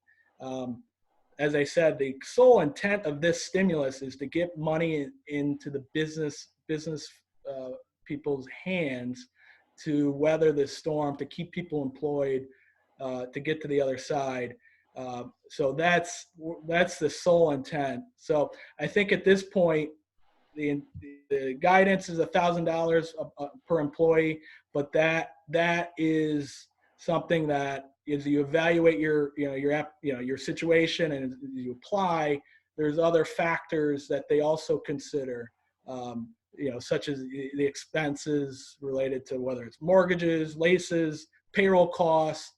As I said, the sole intent of this stimulus is to get money into the business people's hands to weather this storm, to keep people employed, to get to the other side. So that's the sole intent. So I think at this point, the guidance is $1,000 per employee, but that is something that as you evaluate your situation and you apply, there's other factors that they also consider. Such as the expenses related to whether it's mortgages, leases, payroll costs,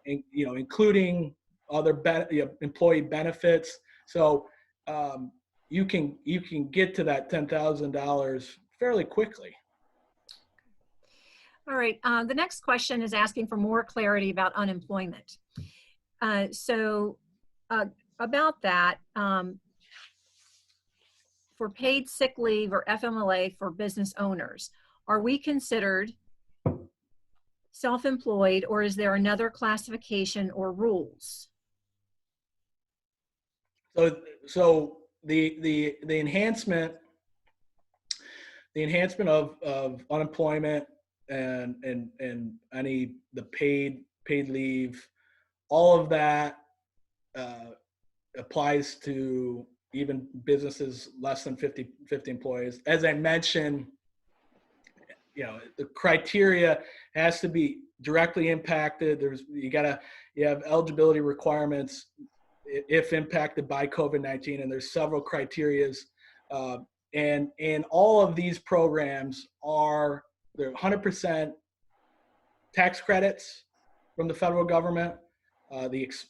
including other employee benefits. So you can get to that $10,000 fairly quickly. All right. The next question is asking for more clarity about unemployment. About that. For paid sick leave or FMLA for business owners, are we considered self-employed, or is there another classification or rules? So the enhancement of unemployment and the paid leave, all of that applies to even businesses less than 50 employees. As I mentioned, the criteria has to be directly impacted. You have eligibility requirements if impacted by COVID-19, and there's several criterias. And all of these programs they're 100% tax credits from the federal government,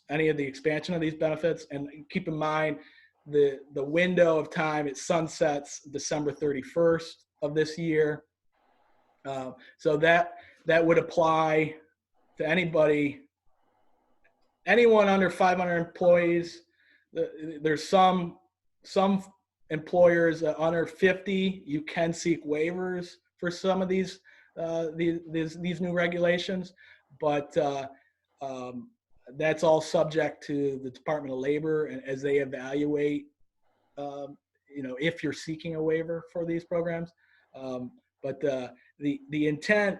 any of the expansion of these benefits. And keep in mind, the window of time, it sunsets December 31st of this year. So that would apply to anyone under 500 employees. There's some employers under 50, you can seek waivers for some of these new regulations, but that's all subject to the Department of Labor and as they evaluate, if you're seeking a waiver for these programs. But the intent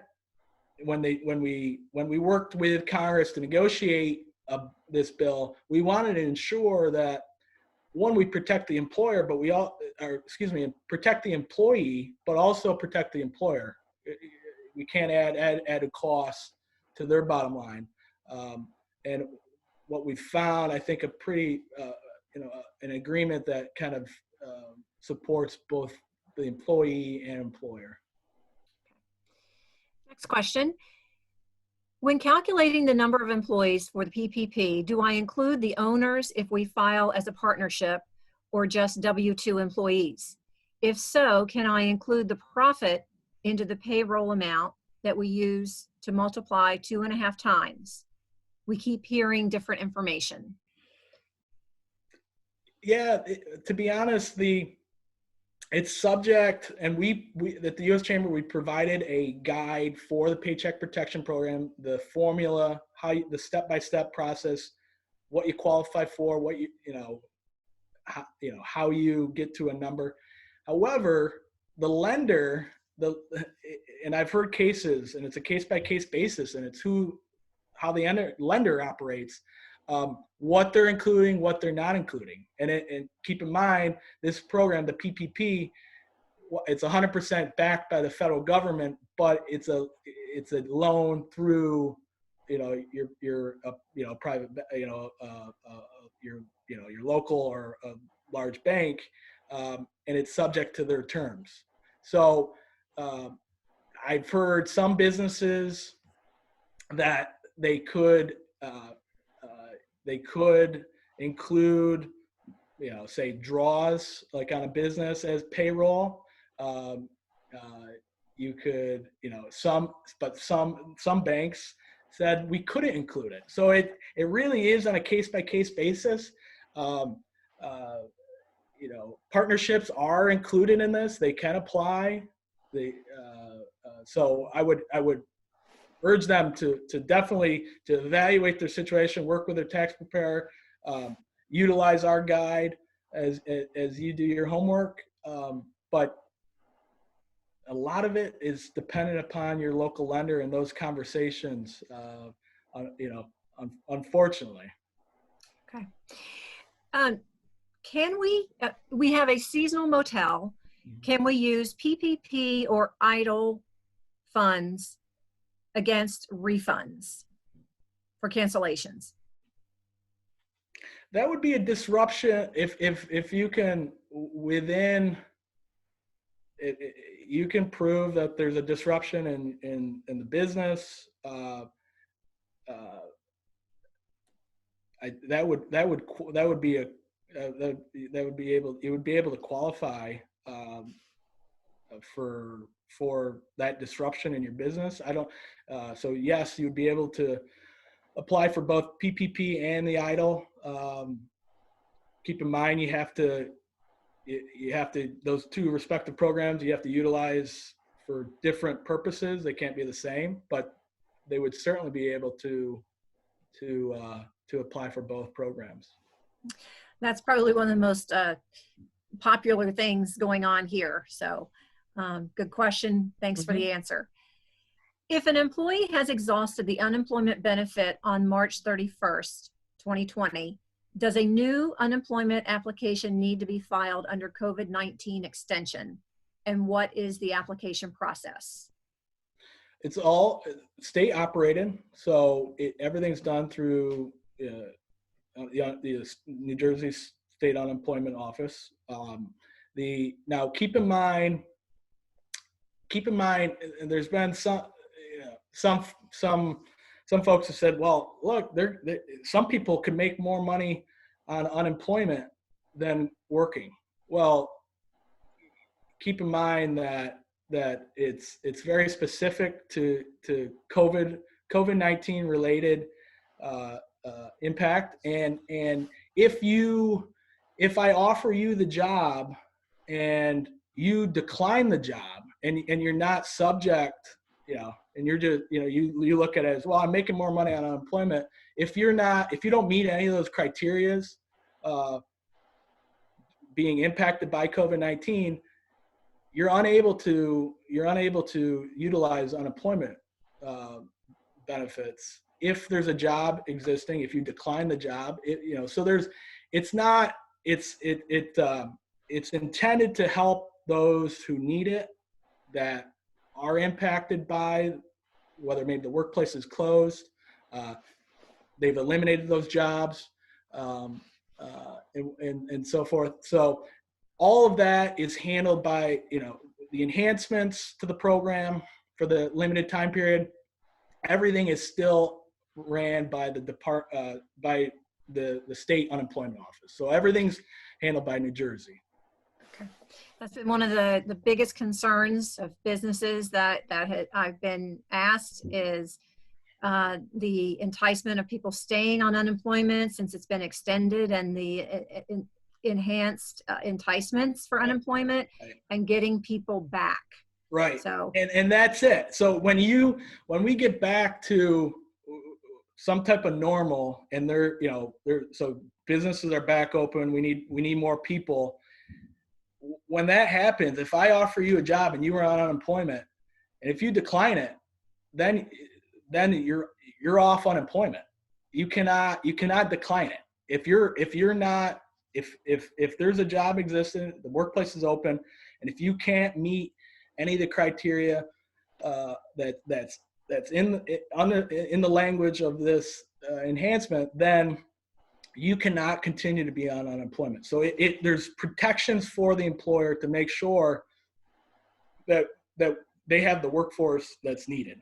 when we worked with Congress to negotiate this bill, we wanted to ensure that one, we protect the employer, but protect the employee, but also protect the employer. We can't add a cost to their bottom line. And what we found, I think, a pretty, an agreement that kind of supports both the employee and employer. Next question. When calculating the number of employees for the PPP, do I include the owners if we file as a partnership or just W-2 employees? If so, can I include the profit into the payroll amount that we use to multiply 2.5 times? We keep hearing different information. Yeah, to be honest, it's subject, and we at the U.S. Chamber, we provided a guide for the Paycheck Protection Program, the formula, the step-by-step process, what you qualify for, what how you get to a number. However, the lender, and I've heard cases, and it's a case-by-case basis, and it's how the lender operates. What they're including, what they're not including. And keep in mind, this program, the PPP, it's 100% backed by the federal government, but it's a loan through, your private, your local or a large bank, and it's subject to their terms. So I've heard some businesses that they could include, say draws like on a business as payroll. You could, some banks said we couldn't include it. So it really is on a case-by-case basis. Partnerships are included in this. They can apply. So I would urge them to definitely to evaluate their situation, work with their tax preparer, utilize our guide as you do your homework. But a lot of it is dependent upon your local lender and those conversations, unfortunately. Okay. Can we have a seasonal motel. Can we use PPP or idle funds against refunds for cancellations? That would be a disruption if you can you can prove that there's a disruption in the business. It would be able to qualify for that disruption in your business. So yes, you'd be able to apply for both PPP and the idle. Keep in mind, you have to those two respective programs you have to utilize for different purposes. They can't be the same, but they would certainly be able to apply for both programs. That's probably one of the most popular things going on here. So good question. Thanks for the answer. If an employee has exhausted the unemployment benefit on March 31st, 2020, does a new unemployment application need to be filed under COVID-19 extension? And what is the application process? It's all state operated. So everything's done through the New Jersey State Unemployment Office. Now keep in mind, and there's been some folks have said, well, look, some people can make more money on unemployment than working. Well, keep in mind that it's very specific to COVID-19 related impact. And if I offer you the job and you decline the job and you're not subject, and you're just, you look at it as, well, I'm making more money on unemployment. If you don't meet any of those criterias, being impacted by COVID-19, you're unable to utilize unemployment benefits if there's a job existing. If you decline the job, it's intended to help those who need it, that are impacted by whether maybe the workplace is closed, they've eliminated those jobs, and so forth. So all of that is handled by the enhancements to the program for the limited time period. everything is still ran by the state unemployment office. So everything's handled by New Jersey. Okay. That's been one of the biggest concerns of businesses that I've been asked is the enticement of people staying on unemployment since it's been extended, and the enhanced enticements for unemployment and getting people back. Right. So and that's it. So when we get back to some type of normal, and so businesses are back open, we need more people. When that happens, if I offer you a job and you are on unemployment, and if you decline it, then you're off unemployment. You cannot decline it. If there's a job existing, the workplace is open, and if you can't meet any of the criteria that's in the language of this enhancement, then you cannot continue to be on unemployment. So there's protections for the employer to make sure that they have the workforce that's needed.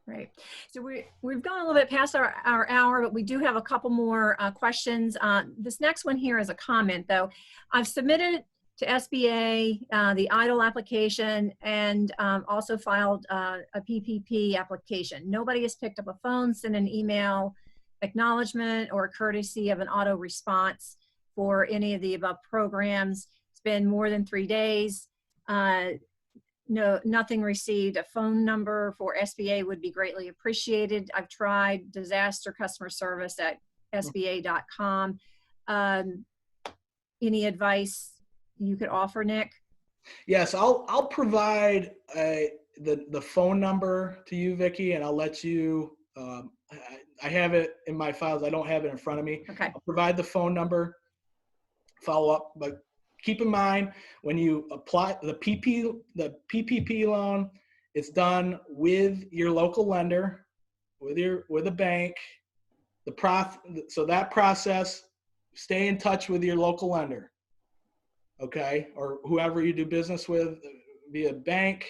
Right. So we've gone a little bit past our hour, but we do have a couple more questions. This next one here is a comment, though. I've submitted to SBA the EIDL application and also filed a PPP application. Nobody has picked up a phone, sent an email acknowledgement, or courtesy of an auto response for any of the above programs. It's been more than 3 days. No, nothing received. A phone number for SBA would be greatly appreciated. I've tried disaster customer service at sba.com. Any advice you could offer, Nick? Yes, I'll provide the phone number to you, Vicki, and I'll let you. I have it in my files. I don't have it in front of me. Okay. I'll provide the phone number. Follow up, but keep in mind when you apply the PPP loan, it's done with your local lender, with a bank. So that process, stay in touch with your local lender, okay, or whoever you do business with via bank.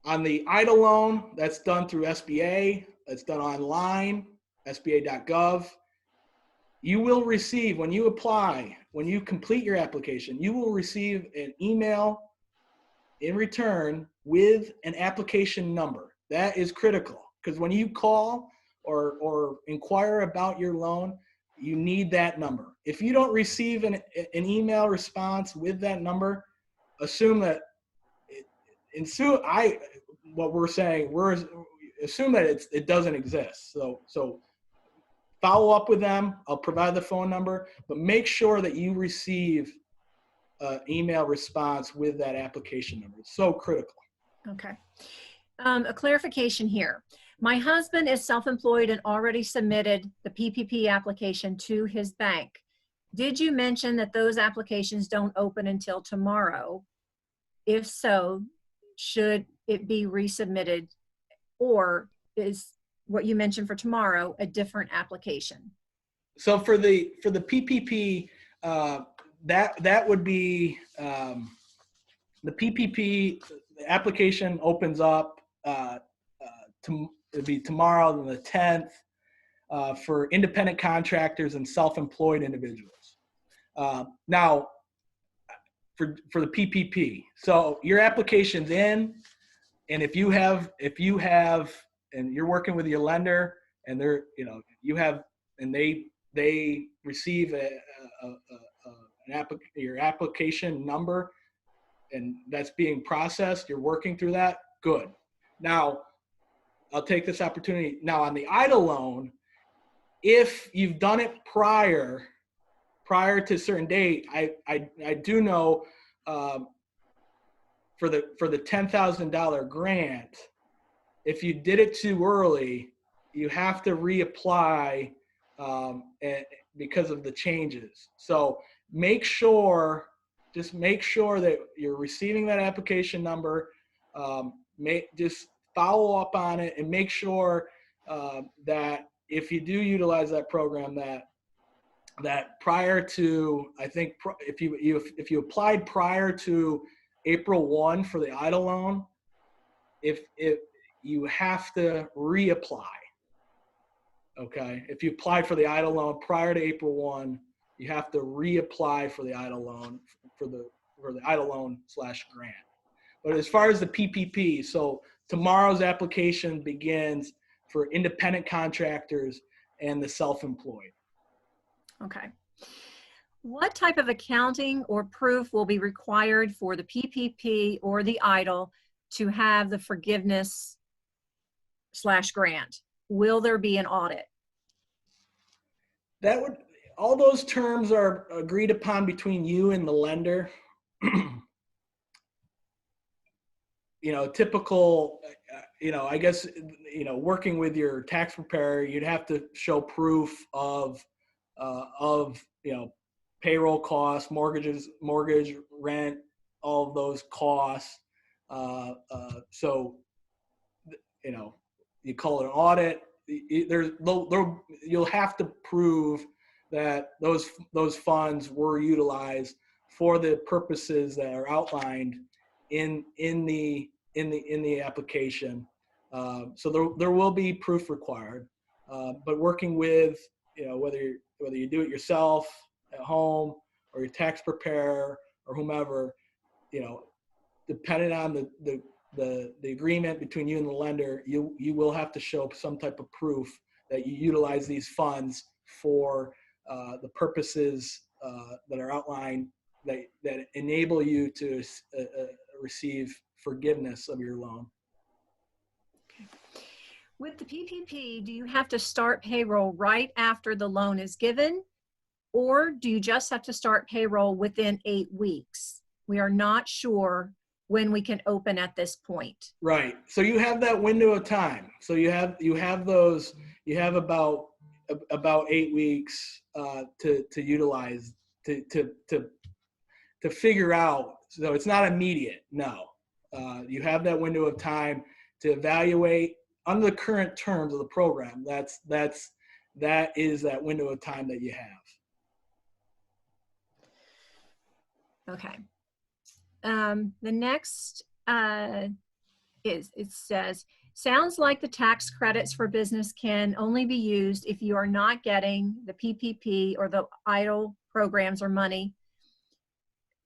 On the EIDL loan, that's done through SBA. That's done online, sba.gov. You will receive, when you apply, when you complete your application, you will receive an email in return with an application number. That is critical, because when you call or inquire about your loan, you need that number. If you don't receive an email response with that number, assume that assume that it doesn't exist. So follow up with them. I'll provide the phone number, but make sure that you receive an email response with that application number. It's so critical. Okay. A clarification here. My husband is self-employed and already submitted the PPP application to his bank. Did you mention that those applications don't open until tomorrow? If so, should it be resubmitted, or is what you mentioned for tomorrow a different application? So for the PPP, that would be the PPP application opens up it'd be tomorrow, the 10th, for independent contractors and self-employed individuals. Now, for the PPP, so your application's in, and if you have, and you're working with your lender, and they receive your application number, and that's being processed, you're working through that, good. Now, I'll take this opportunity. Now, on the EIDL loan, if you've done it prior to a certain date, I do know for the $10,000 grant, if you did it too early, you have to reapply because of the changes. So just make sure that you're receiving that application number. Just follow up on it and make sure that if you do utilize that program, that prior to, I think if you applied prior to April 1 for the EIDL loan, if you have to reapply. Okay, if you applied for the EIDL loan prior to April 1, you have to reapply for the EIDL loan for the EIDL loan / grant. But as far as the PPP, so tomorrow's application begins for independent contractors and the self-employed. Okay. What type of accounting or proof will be required for the PPP or the EIDL to have the forgiveness / grant? Will there be an audit? All those terms are agreed upon between you and the lender. Typical, I guess, working with your tax preparer, you'd have to show proof of payroll costs, mortgage, rent, all of those costs. So, you call it an audit. You'll have to prove that those funds were utilized for the purposes that are outlined in the application. So there will be proof required. But working with whether you do it yourself at home or your tax preparer or whomever, depending on the agreement between you and the lender, you will have to show some type of proof that you utilize these funds for the purposes that are outlined that enable you to receive forgiveness of your loan. Okay. With the PPP, do you have to start payroll right after the loan is given, or do you just have to start payroll within 8 weeks? We are not sure when we can open at this point. Right. So you have that window of time. So you have about 8 weeks to utilize to figure out. So it's not immediate. No, you have that window of time to evaluate under the current terms of the program. That is that window of time that you have. Okay. The next it says, sounds like the tax credits for business can only be used if you are not getting the PPP or the EIDL programs or money.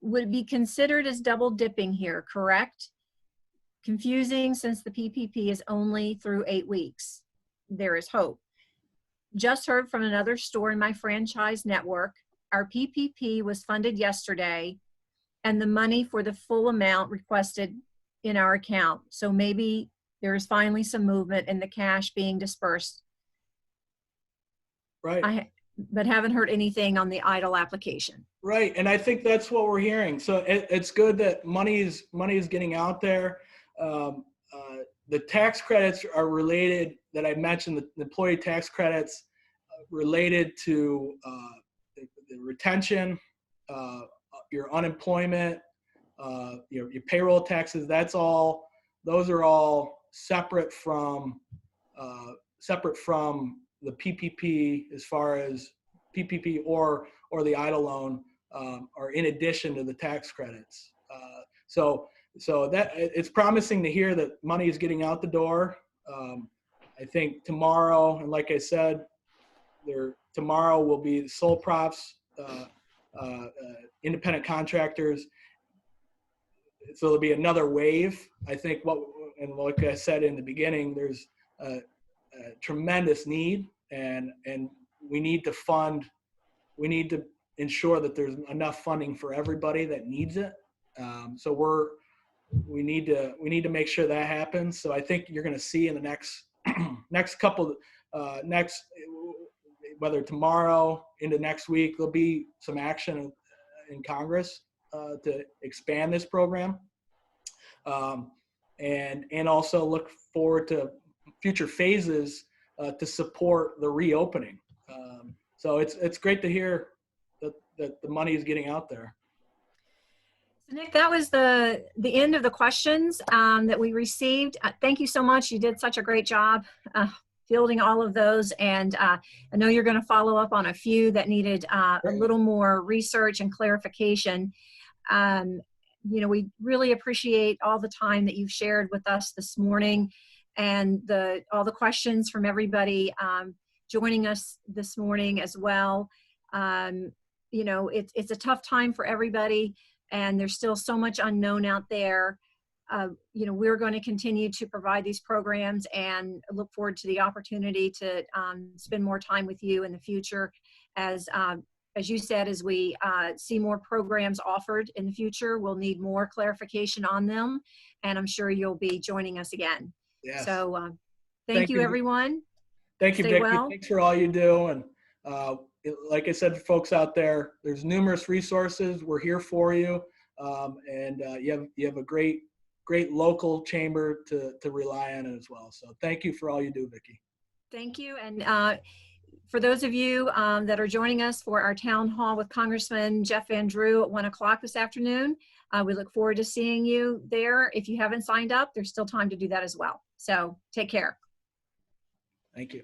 Would it be considered as double dipping here, correct? Confusing since the PPP is only through 8 weeks. There is hope. Just heard from another store in my franchise network. Our PPP was funded yesterday and the money for the full amount requested in our account. So maybe there is finally some movement in the cash being dispersed. Right. But haven't heard anything on the EIDL application. Right, and I think that's what we're hearing. So it's good that money is getting out there. The tax credits are related, that I mentioned, the employee tax credits related to the retention, your unemployment, your payroll taxes. Those are all separate from the PPP, as far as PPP or the EIDL loan, are in addition to the tax credits. So that it's promising to hear that money is getting out the door. I think tomorrow, and like I said, tomorrow will be the sole props, independent contractors. So there'll be another wave. I think and like I said in the beginning, there's a tremendous need, and we need to ensure that there's enough funding for everybody that needs it. So we need to make sure that happens. So I think you're going to see in the next couple, whether tomorrow into next week, there'll be some action in Congress to expand this program, and also look forward to future phases to support the reopening. So it's great to hear that the money is getting out there. So Nick, that was the end of the questions that we received. Thank you so much. You did such a great job fielding all of those. And I know you're going to follow up on a few that needed a little more research and clarification. We really appreciate all the time that you've shared with us this morning. and all the questions from everybody joining us this morning as well. You know, it's a tough time for everybody, and there's still so much unknown out there. You know, we're going to continue to provide these programs and look forward to the opportunity to spend more time with you in the future. As you said, as we see more programs offered in the future, we'll need more clarification on them, and I'm sure you'll be joining us again. Yes. So thank you, everyone. Thank you, Stay Vicki. well. Thanks for all you do. And like I said, for folks out there, there's numerous resources. We're here for you. And you have a great local chamber to rely on as well. So thank you for all you do, Vicki. Thank you. And for those of you that are joining us for our town hall with Congressman Jeff Van Drew at 1 o'clock this afternoon, we look forward to seeing you there. If you haven't signed up, there's still time to do that as well. So take care. Thank you.